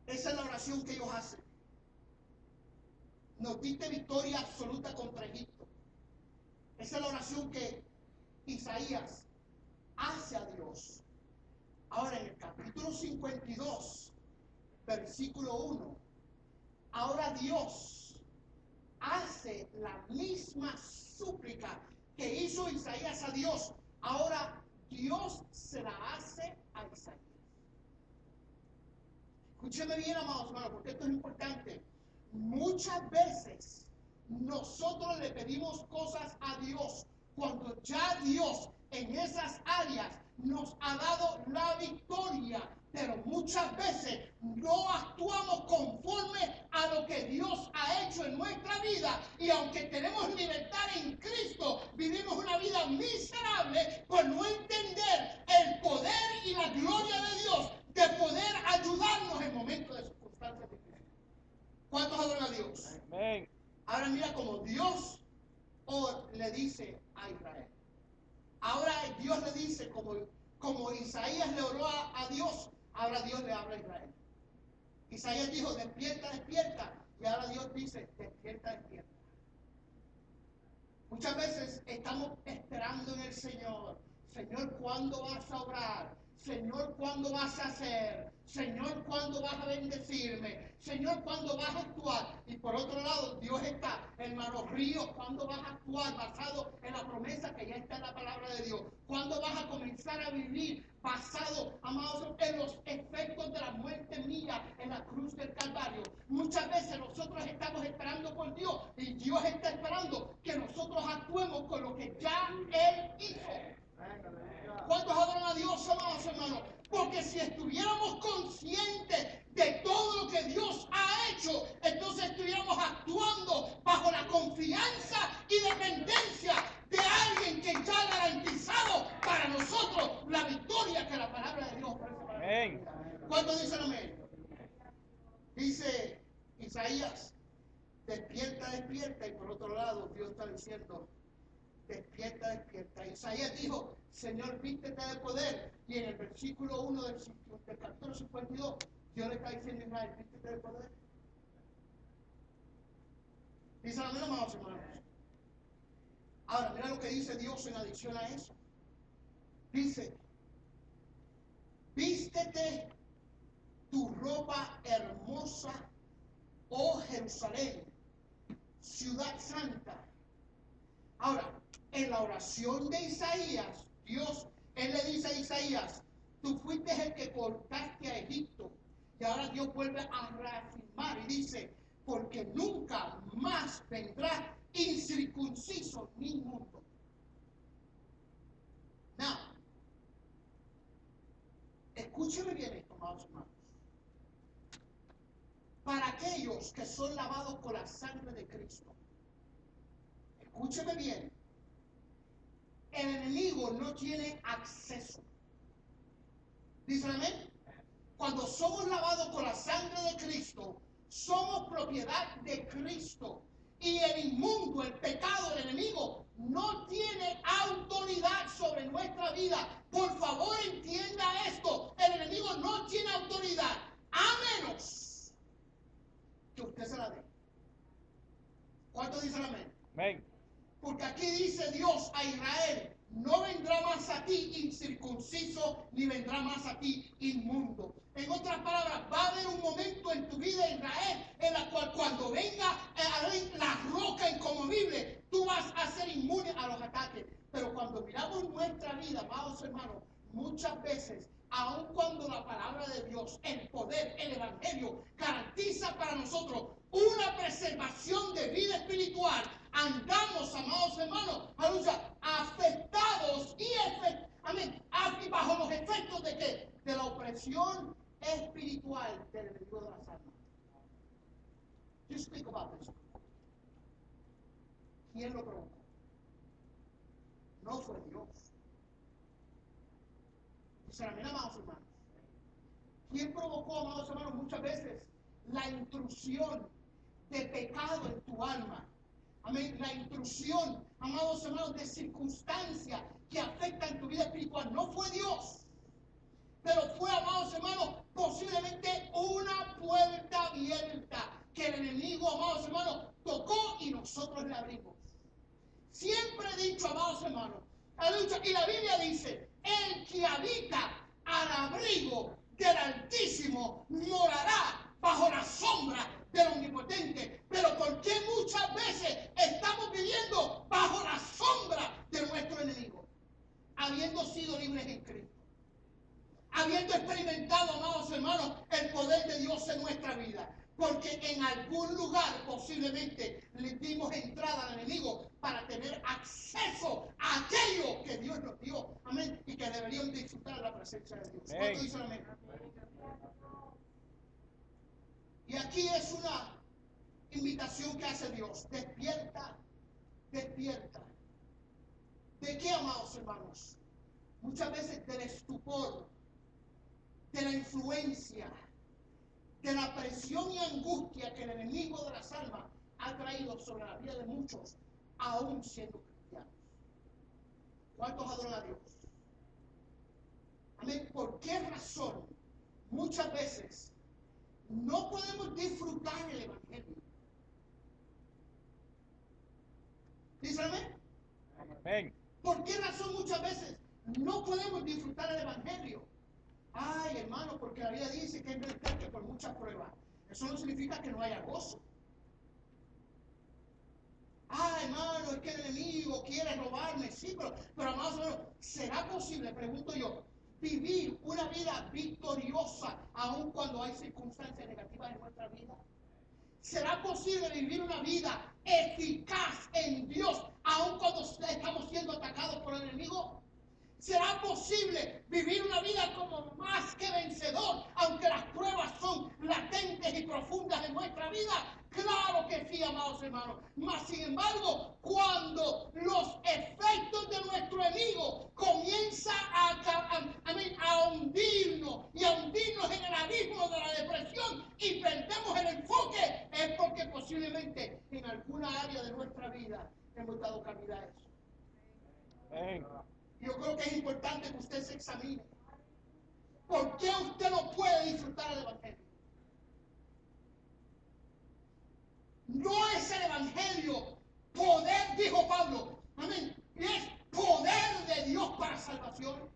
Esa es la oración que ellos hacen. Nos diste victoria absoluta contra Egipto. Esa es la oración que Isaías hace a Dios. Ahora en el capítulo 52, versículo 1, ahora Dios hace la misma súplica que hizo Isaías a Dios. Ahora Dios se la hace a Isaías. Escúcheme bien, amados hermanos, porque esto es importante. Muchas veces nosotros le pedimos cosas a Dios cuando ya Dios en esas áreas nos ha dado la victoria, pero muchas veces no actuamos conforme a lo que Dios ha hecho en nuestra vida, y aunque tenemos libertad en Cristo, vivimos una vida miserable por no entender el poder y la gloria de Dios de poder ayudarnos en momentos de circunstancias difíciles. ¿Cuántos adoran a Dios? Amén. Ahora mira cómo Dios le dice a Israel. Ahora Dios le dice, como Isaías le oró a Dios, ahora Dios le habla a Israel. Isaías dijo, despierta, despierta. Y ahora Dios dice, despierta, despierta. Muchas veces estamos esperando en el Señor. Señor, ¿cuándo vas a obrar? Señor, ¿cuándo vas a hacer? Señor, ¿cuándo vas a bendecirme? Señor, ¿cuándo vas a actuar? Y por otro lado, Dios está, hermano Ríos, ¿cuándo vas a actuar basado en la promesa que ya está en la palabra de Dios? ¿Cuándo vas a comenzar a vivir basado, amados, en los efectos de la muerte mía en la cruz del Calvario? Muchas veces nosotros estamos esperando por Dios y Dios está esperando que nosotros actuemos con lo que ya Él hizo. ¿Cuántos adoran a Dios, amados hermanos? Porque si estuviéramos conscientes de todo lo que Dios ha hecho, entonces estuviéramos actuando bajo la confianza y dependencia de alguien que ya ha garantizado para nosotros la victoria que la palabra de Dios ofrece para Amén. nosotros. ¿Cuántos dicen amén? Dice Isaías, despierta, despierta, y por otro lado Dios está diciendo, despierta, despierta. Isaías dijo, Señor, vístete de poder. Y en el versículo 1 del capítulo 52, Dios le está diciendo a Israel, vístete de poder. Dice la misma, amados hermanos. Ahora, mira lo que dice Dios en adición a eso. Dice, vístete tu ropa hermosa, oh Jerusalén, ciudad santa. Ahora, en la oración de Isaías, Dios, Él le dice a Isaías, tú fuiste el que cortaste a Egipto. Y ahora Dios vuelve a reafirmar y dice, porque nunca más vendrá incircunciso ni inmundo. Now, escúcheme bien esto, amados hermanos. Para aquellos que son lavados con la sangre de Cristo, escúcheme bien, el enemigo no tiene acceso. ¿Dicen amén? Cuando somos lavados con la sangre de Cristo, somos propiedad de Cristo. Y el inmundo, el pecado del enemigo, no tiene autoridad sobre nuestra vida. Por favor, entienda esto. El enemigo no tiene autoridad, a menos que usted se la dé. ¿Cuántos dicen amén? Amén. Porque aquí dice Dios a Israel, no vendrá más a ti incircunciso, ni vendrá más a ti inmundo. En otras palabras, va a haber un momento en tu vida, Israel, en la cual cuando venga la roca inconmovible, tú vas a ser inmune a los ataques. Pero cuando miramos nuestra vida, amados hermanos, muchas veces, aun cuando la palabra de Dios, el poder, el evangelio, garantiza para nosotros una preservación de vida espiritual, andamos, amados hermanos, aleluya, afectados y bajo los efectos de ¿qué? De la opresión espiritual del enemigo de las almas. You speak about this. ¿Quién lo provocó? No fue Dios. Dicen, amén, amados hermanos. ¿Quién provocó, amados hermanos, muchas veces la intrusión de pecado en tu alma? Amén. La intrusión, amados hermanos, de circunstancias que afectan tu vida espiritual. No fue Dios, pero fue, amados hermanos, posiblemente una puerta abierta que el enemigo, amados hermanos, tocó y nosotros le abrimos. Siempre he dicho, amados hermanos, aleluya, y la Biblia dice, el que habita al abrigo del Altísimo morará bajo la sombra del Omnipotente. Pero ¿por qué muchas veces estamos viviendo bajo la sombra de nuestro enemigo? Habiendo sido libres en Cristo, habiendo experimentado, amados hermanos, el poder de Dios en nuestra vida. Porque en algún lugar posiblemente le dimos entrada al enemigo para tener acceso a aquello que Dios nos dio. Amén. Y que deberíamos disfrutar de la presencia de Dios. ¿Cuánto dicen amén? Y aquí es una invitación que hace Dios. Despierta, despierta. ¿De qué, amados hermanos? Muchas veces del estupor, de la influencia, de la presión y angustia que el enemigo de las almas ha traído sobre la vida de muchos, aún siendo cristianos. ¿Cuántos adoran a Dios? Amén. ¿Por qué razón muchas veces no podemos disfrutar el evangelio? ¿Dice amén? Amén. ¿Por qué razón muchas veces no podemos disfrutar el evangelio? Ay, hermano, porque la Biblia dice que hay menester que por muchas pruebas. Eso no significa que no haya gozo. Ay, hermano, es que el enemigo quiere robarme. Sí, pero amados hermanos, ¿será posible, pregunto yo, vivir una vida victoriosa aun cuando hay circunstancias negativas en nuestra vida? ¿Será posible vivir una vida eficaz en Dios aun cuando estamos siendo atacados por el enemigo? ¿Será posible vivir una vida como más que vencedor, aunque las pruebas son latentes y profundas en nuestra vida? Claro que sí, amados hermanos. Mas, sin embargo, cuando los efectos de nuestro enemigo comienzan a hundirnos y a hundirnos en el abismo de la depresión y perdemos el enfoque, es porque posiblemente en alguna área de nuestra vida hemos dado cabida a eso. Amén. Yo creo que es importante que usted se examine. ¿Por qué usted no puede disfrutar el evangelio? No es el evangelio poder, dijo Pablo, amén, es poder de Dios para salvación.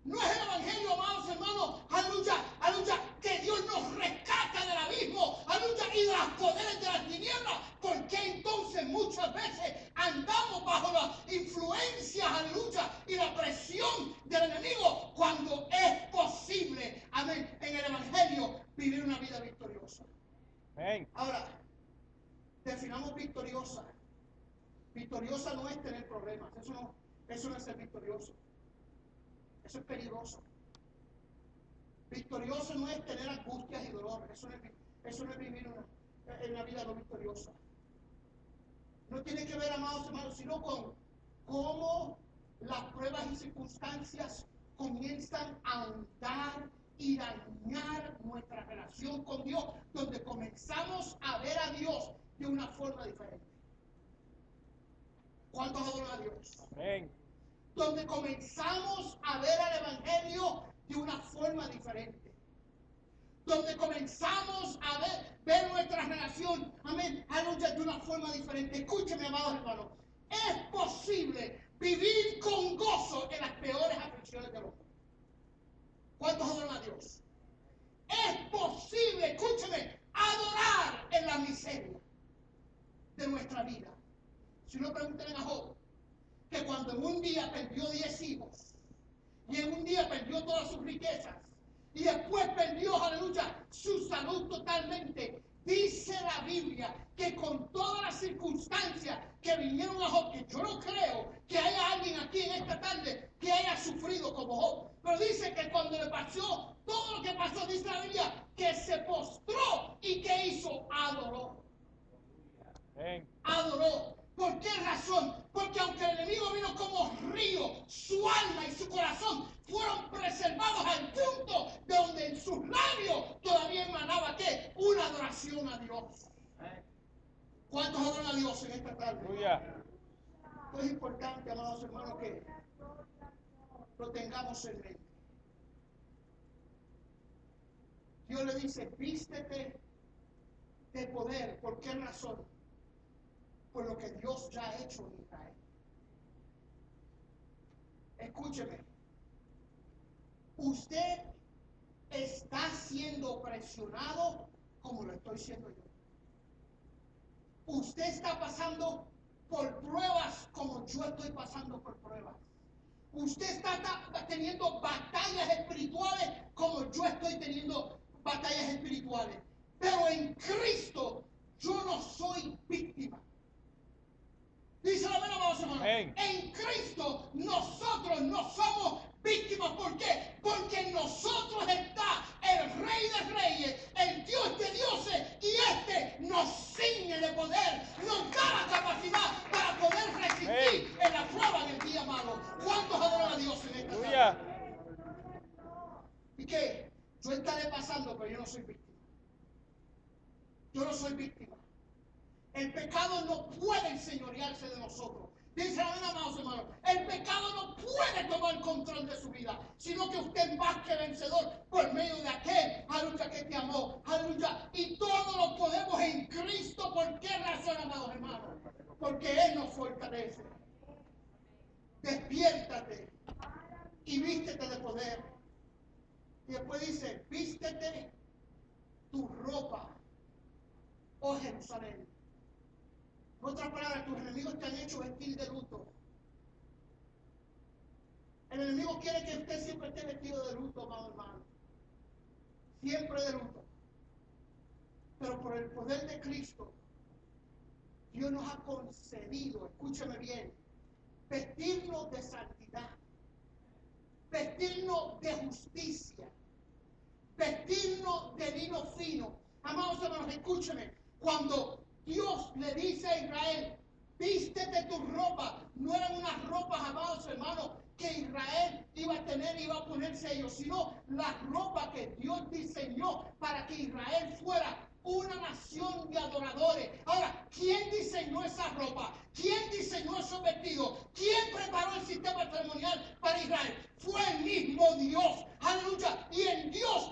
No es el evangelio, amados hermanos, aleluya, aleluya, que Dios nos rescata del abismo, aleluya, y de los poderes de las tinieblas. ¿Por qué entonces muchas veces andamos bajo la influencia, aleluya, y la presión del enemigo cuando es posible, amén, en el evangelio vivir una vida victoriosa? Amén. Ahora, definamos victoriosa. Victoriosa no es tener problemas, eso no es ser victorioso. Eso es peligroso. Victorioso no es tener angustias y dolor. Eso no es vivir una vida no victoriosa. No tiene que ver, amados hermanos, sino con cómo las pruebas y circunstancias comienzan a ahondar y dañar nuestra relación con Dios, donde comenzamos a ver a Dios de una forma diferente. ¿Cuántos adoran a Dios? Amén. Donde comenzamos a ver al evangelio de una forma diferente, donde comenzamos a ver nuestra relación, amén, aleluya, de una forma diferente. Escúcheme, amados hermanos, es posible vivir con gozo en las peores aflicciones del hombre. ¿Cuántos adoran a Dios? Es posible, escúcheme, adorar en la miseria de nuestra vida. Si no, pregúntenle a Job, que cuando en un día perdió 10 hijos, y en un día perdió todas sus riquezas. Y después perdió, aleluya, su salud totalmente. Dice la Biblia que con todas las circunstancias que vinieron a Job, que yo no creo que haya alguien aquí en esta tarde que haya sufrido como Job, pero dice que cuando le pasó todo lo que pasó, dice la Biblia, que se postró y que hizo, adoró. Amén. Adoró. ¿Por qué razón? Porque aunque el enemigo vino como río, su alma y su corazón fueron preservados al punto de donde en sus labios todavía emanaba ¿qué? Una adoración a Dios. ¿Cuántos adoran a Dios en esta tarde? Aleluya. Esto es importante, amados hermanos, que lo tengamos en mente. Dios le dice, vístete de poder. ¿Por qué razón? Por lo que Dios ya ha hecho en Israel. Escúcheme. Usted está siendo presionado como lo estoy siendo yo. Usted está pasando por pruebas como yo estoy pasando por pruebas. Usted está teniendo batallas espirituales como yo estoy teniendo batallas espirituales. Pero en Cristo yo no soy víctima. Dice la verdad, amados hermanos. En Cristo nosotros no somos víctimas. ¿Por qué? Porque en nosotros está el Rey de Reyes, el Dios de dioses, y este nos ciñe de poder, nos da la capacidad para poder resistir en la prueba del día malo. ¿Cuántos adoran a Dios en esta tarde? ¿Y qué? Yo estaré pasando, pero yo no soy víctima. Yo no soy víctima. El pecado no puede enseñorearse de nosotros. Dice la verdad, amados hermanos, el pecado no puede tomar control de su vida, sino que usted es más que vencedor por medio de aquel, aleluya, que te amó, aleluya. Y todo lo podemos en Cristo. ¿Por qué razón, amados hermanos? Porque Él nos fortalece. Despiértate y vístete de poder. Y después dice, vístete tu ropa, oh Jerusalén. En otras palabras, tus enemigos te han hecho vestir de luto. El enemigo quiere que usted siempre esté vestido de luto, amado hermano. Siempre de luto. Pero por el poder de Cristo, Dios nos ha concedido, escúcheme bien, vestirnos de santidad, vestirnos de justicia, vestirnos de lino fino. Amados hermanos, escúcheme, cuando Dios le dice a Israel, vístete tu ropa, no eran unas ropas, amados hermanos, que Israel iba a tener y iba a ponerse ellos, sino la ropa que Dios diseñó para que Israel fuera una nación de adoradores. Ahora, ¿quién diseñó esa ropa? ¿Quién diseñó esos vestidos? ¿Quién preparó el sistema ceremonial para Israel? Fue el mismo Dios. Aleluya. Y en Dios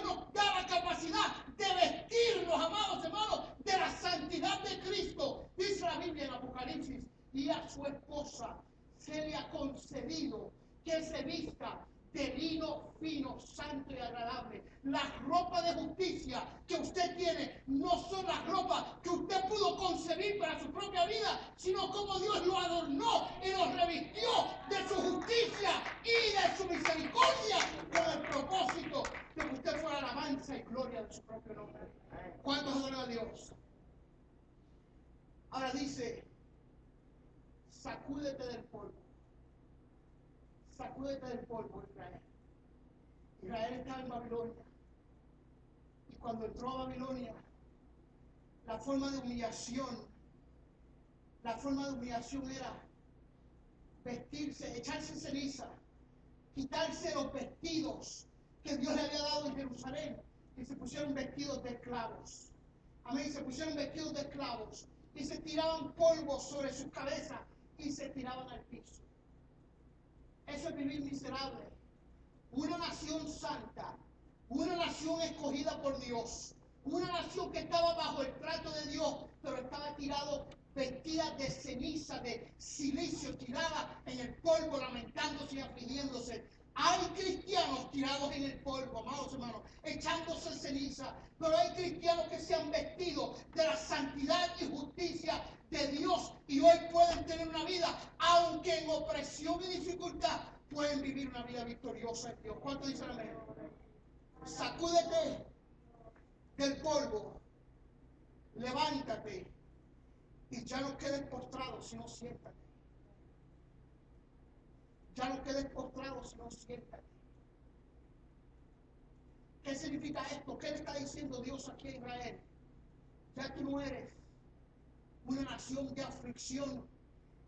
nos da la capacidad de vestirnos, amados hermanos, de la santidad de Cristo. Dice la Biblia en Apocalipsis, y a su esposa se le ha concedido que se vista de lino fino, santo y agradable. Las ropas de justicia que usted tiene no son las ropas que usted pudo concebir para su propia vida, sino como Dios lo adornó y lo revistió de su justicia y de su misericordia con el propósito de que usted fuera alabanza y gloria de su propio nombre. ¿Cuántos adoran a Dios? Ahora dice, sacúdete del polvo. Sacúdete del polvo, Israel. Israel estaba en Babilonia. Y cuando entró a Babilonia, la forma de humillación era vestirse, echarse ceniza, quitarse los vestidos que Dios le había dado en Jerusalén, y se pusieron vestidos de esclavos. Amén, se pusieron vestidos de esclavos y se tiraban polvo sobre sus cabezas y se tiraban al piso. Eso es vivir miserable. Una nación santa, una nación escogida por Dios, una nación que estaba bajo el trato de Dios, pero estaba vestida de ceniza, de silicio, tirada en el polvo, lamentándose y afligiéndose. Hay cristianos tirados en el polvo, amados hermanos, echándose ceniza, pero hay cristianos que se han vestido de la santidad y justicia de Dios y hoy pueden tener una vida, aunque en opresión y dificultad, pueden vivir una vida vida victoriosa en Dios. ¿Cuánto dicen amén? Sacúdete del polvo, levántate y ya no quedes postrado, sino siéntate. Ya no quedes postrado, sino siéntate. ¿Qué significa esto? ¿Qué le está diciendo Dios aquí a Israel? Ya tú no eres una nación de aflicción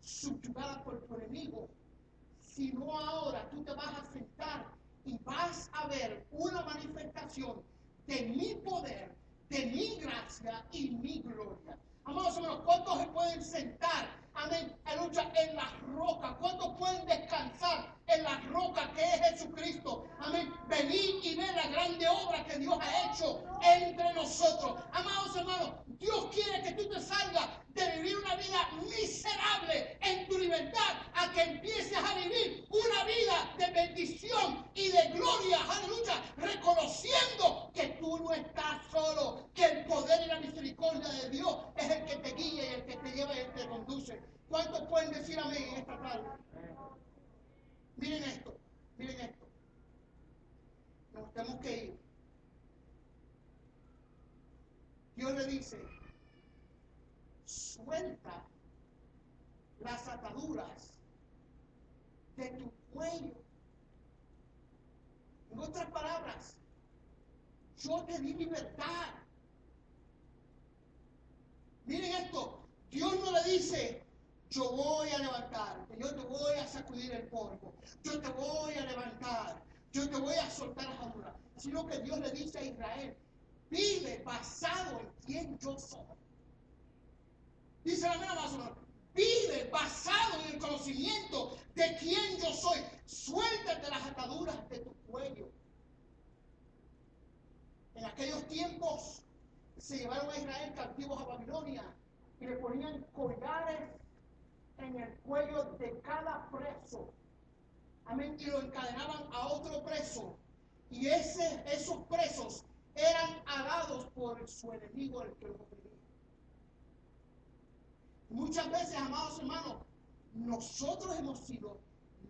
subyugada por tu enemigo, sino ahora tú te vas a sentar y vas a ver una manifestación de mi poder, de mi gracia y mi gloria. Amados hermanos, ¿cuántos se pueden sentar? Amén. En la roca. ¿Cuántos pueden descansar en la roca que es Jesucristo? Amén. Venid y ve la grande obra que Dios ha hecho entre nosotros. Amados hermanos, Dios quiere que tú te salgas de vivir una vida miserable en tu libertad a que empieces a vivir una vida de bendición y de gloria. Aleluya. Reconociendo que tú no estás solo, que el poder y la misericordia de Dios es el que te guía y el que te lleva y el que te conduce. ¿Cuántos pueden decir amén en esta tarde? Miren esto, miren esto. Nos tenemos que ir. Dios le dice, suelta las ataduras de tu cuello. En otras palabras, yo te di libertad. Miren esto, Dios no le dice, yo voy a levantarte, yo te voy a sacudir el polvo, yo te voy a levantar, yo te voy a soltar las ataduras, sino que Dios le dice a Israel, vive basado en quien yo soy. Dice la misma persona, vive basado en el conocimiento de quién yo soy. Suéltate las ataduras de tu cuello. En aquellos tiempos se llevaron a Israel cautivos a Babilonia y le ponían collares en el cuello de cada preso. Amén. Y lo encadenaban a otro preso. Y esos presos eran alados por su enemigo, el que los oprimía. Muchas veces, amados hermanos, nosotros hemos sido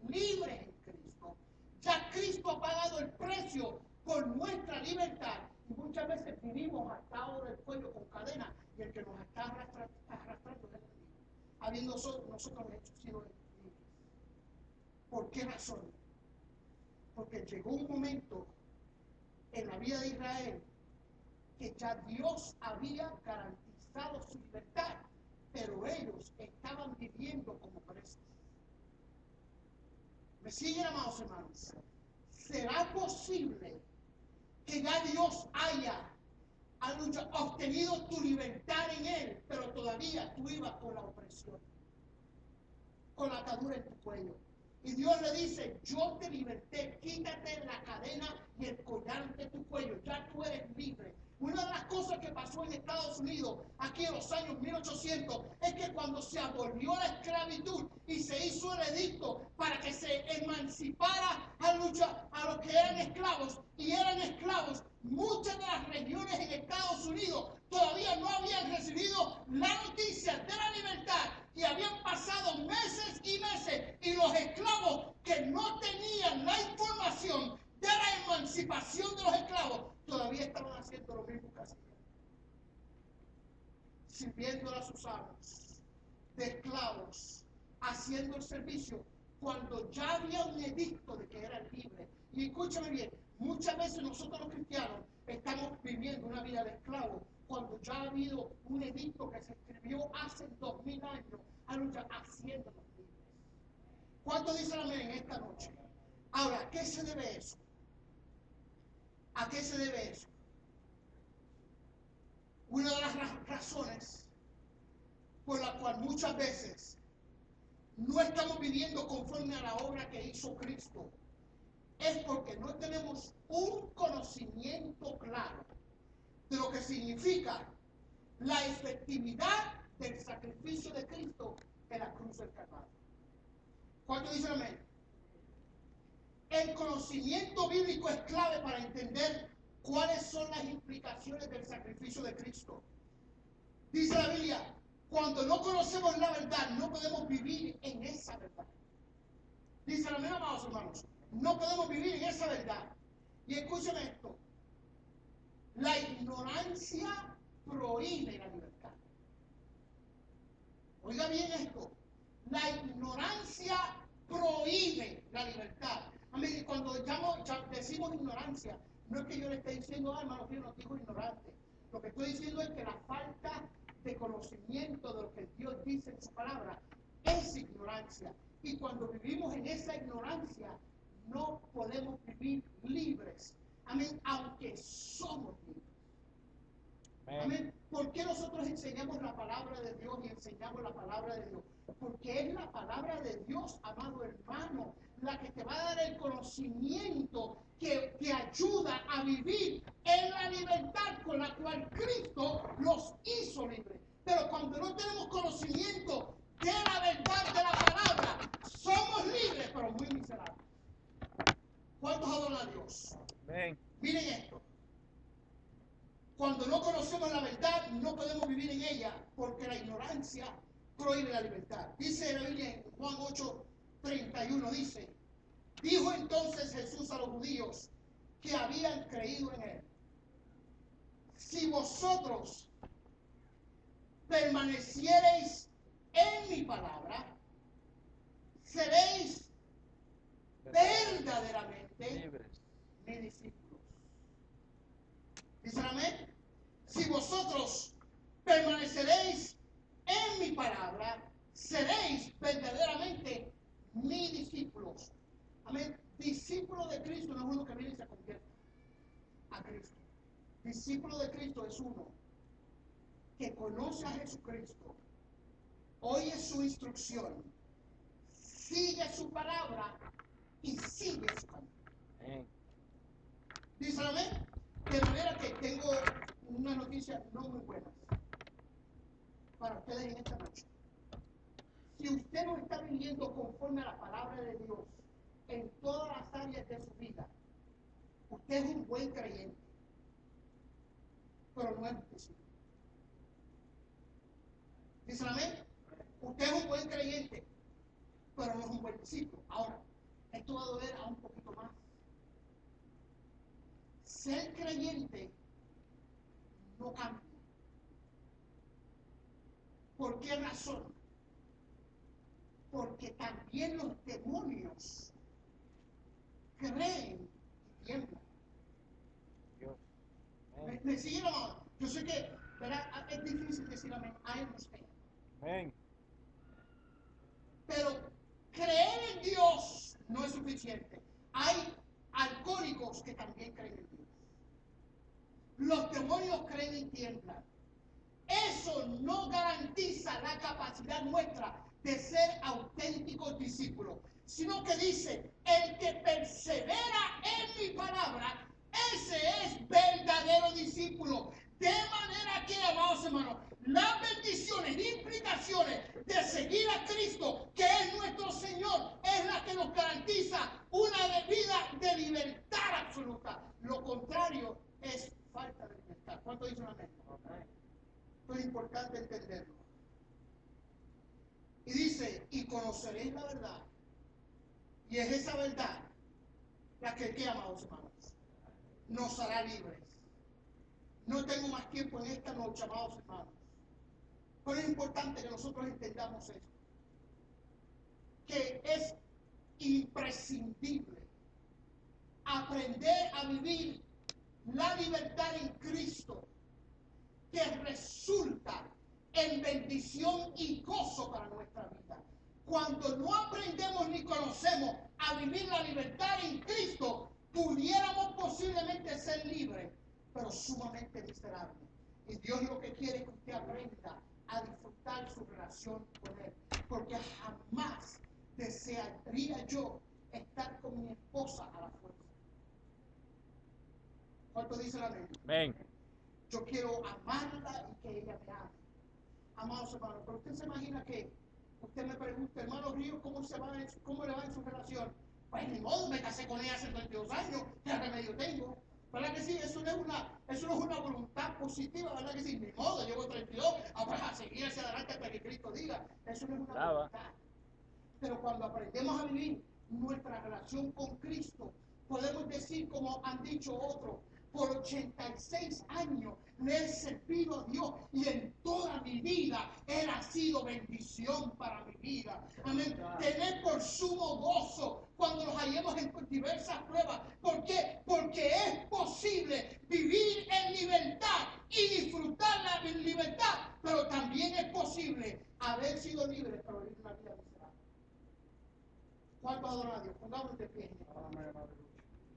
libres en Cristo. Ya Cristo ha pagado el precio por nuestra libertad. Y muchas veces vivimos atados del cuello con cadena y el que nos está arrastrando es el enemigo. Habiendo nosotros sido libres. ¿Por qué razón? Porque llegó un momento en la vida de Israel que ya Dios había garantizado su libertad, pero ellos estaban viviendo como presos. ¿Me siguen, amados hermanos? ¿Será posible que ya Dios haya obtenido tu libertad en Él, pero todavía tú ibas con la opresión, con la atadura en tu cuello? Y Dios le dice, yo te liberté, quítate la cadena y el collar de tu cuello, ya tú eres libre. Una de las cosas que pasó en Estados Unidos, aquí en los años 1800, es que cuando se abolió la esclavitud y se hizo el edicto para que se emancipara a los que eran esclavos y eran esclavos, muchas de las regiones en Estados Unidos todavía no habían recibido la noticia de la libertad y habían pasado meses y meses y los esclavos que no tenían la información de la emancipación de los esclavos todavía estaban haciendo lo mismo que hacían, sirviendo a sus amos de esclavos, haciendo el servicio cuando ya había un edicto de que eran libres. Y escúchame bien, muchas veces nosotros los cristianos estamos viviendo una vida de esclavos cuando ya ha habido un edicto que se escribió hace 2000 años, haciéndonos libres. ¿Cuánto dicen amén en esta noche? Ahora, ¿a qué se debe eso? ¿A qué se debe eso? Una de las razones por la cual muchas veces no estamos viviendo conforme a la obra que hizo Cristo es porque no tenemos un conocimiento claro de lo que significa la efectividad del sacrificio de Cristo en la cruz del Calvario. ¿Cuánto dicen amén? El conocimiento bíblico es clave para entender cuáles son las implicaciones del sacrificio de Cristo. Dice la Biblia, cuando no conocemos la verdad, no podemos vivir en esa verdad. Dice la misma, amados hermanos, No podemos vivir en esa verdad. Y escuchen esto. La ignorancia prohíbe la libertad. Oiga bien esto. La ignorancia prohíbe la libertad. Amén. Cuando decimos ignorancia, no es que yo le esté diciendo, hermano, que no digo ignorante. Lo que estoy diciendo es que la falta de conocimiento de lo que Dios dice en su palabra es ignorancia. Y cuando vivimos en esa ignorancia, no podemos vivir libres. Amén. Aunque somos libres. Amén. ¿Por qué nosotros enseñamos la palabra de Dios y enseñamos la palabra de Dios? Porque es la palabra de Dios, amado hermano, la que te va a dar el conocimiento que te ayuda a vivir en la libertad con la cual Cristo los hizo libres. Pero cuando no tenemos conocimiento de la verdad de la palabra, somos libres, pero muy miserables. ¿Cuántos adoran a Dios? Amén. Miren esto. Cuando no conocemos la verdad, no podemos vivir en ella, porque la ignorancia prohíbe la libertad. Dice la Biblia en Juan 8:31, dice, dijo entonces Jesús a los judíos que habían creído en él, si vosotros permaneciereis en mi palabra, seréis verdaderamente Libres. mis discípulos. ¿Dicen amén? Si vosotros permaneceréis en mi palabra, seréis verdaderamente mis discípulos. Amén. Discípulo de Cristo no es uno que viene y se convierte a Cristo. Discípulo de Cristo es uno que conoce a Jesucristo, oye su instrucción, sigue su palabra y sigue su camino. Amén. ¿Dicen amén? De manera que tengo una noticia no muy buena para ustedes en esta noche. Si usted no está viviendo conforme a la palabra de Dios en todas las áreas de su vida, usted es un buen creyente, pero no es un discípulo. ¿Dicen amén? Usted es un buen creyente, pero no es un buen discípulo. Ahora, esto va a doler a un poquito más. Ser creyente no cambia. ¿Por qué razón? Porque también los demonios creen y tiemblan. Dios. ¿Me siguen o no? Yo sé que, ¿verdad? Es difícil decir amén. I understand. Amén. Pero creer en Dios no es suficiente. Hay alcohólicos que también creen en Dios. Los demonios creen y tiemblan. Eso no garantiza la capacidad nuestra de ser auténticos discípulos, sino que dice, el que persevera en mi palabra, ese es verdadero discípulo. De manera que, amados hermanos, las bendiciones e implicaciones de seguir a Cristo, que es nuestro Señor, es la que nos garantiza una vida de libertad absoluta. Lo contrario es falta de libertad. ¿Cuánto dicen amén? Esto es importante entenderlo. Y dice, y conoceréis la verdad. Y es esa verdad la que, amados hermanos, nos hará libres. No tengo más tiempo en esta noche, amados hermanos. Pero es importante que nosotros entendamos esto. Que es imprescindible aprender a vivir la libertad en Cristo, que resulta en bendición y gozo para nuestra vida. Cuando no aprendemos ni conocemos a vivir la libertad en Cristo, pudiéramos posiblemente ser libres, pero sumamente miserables. Y Dios lo que quiere es que usted aprenda a disfrutar su relación con Él, porque jamás desearía yo estar con mi esposa a la fuerza. ¿Cuánto dice la Biblia? Amén. Yo quiero amarla y que ella me ame. Amados hermanos, pero usted se imagina que usted me pregunta, hermano Río, ¿cómo le va en su relación? Pues ni modo, me casé con ella hace 32 años, ¿qué remedio tengo? ¿Verdad que sí? Eso no es una voluntad positiva, ¿verdad que sí? Ni modo, llevo 32, pues a seguir hacia adelante hasta que Cristo diga. Eso no es una voluntad. Pero cuando aprendemos a vivir nuestra relación con Cristo. Podemos decir, como han dicho otros, por 86 años le he servido a Dios y en toda mi vida Él ha sido bendición para mi vida. Amén. Tener por sumo gozo cuando nos hallemos en diversas pruebas. ¿Por qué? Porque es posible vivir en libertad y disfrutar la libertad, pero también es posible haber sido libre pero vivir una vida miserable. ¿Cuánto adoran a Dios? Pongámonos de pie.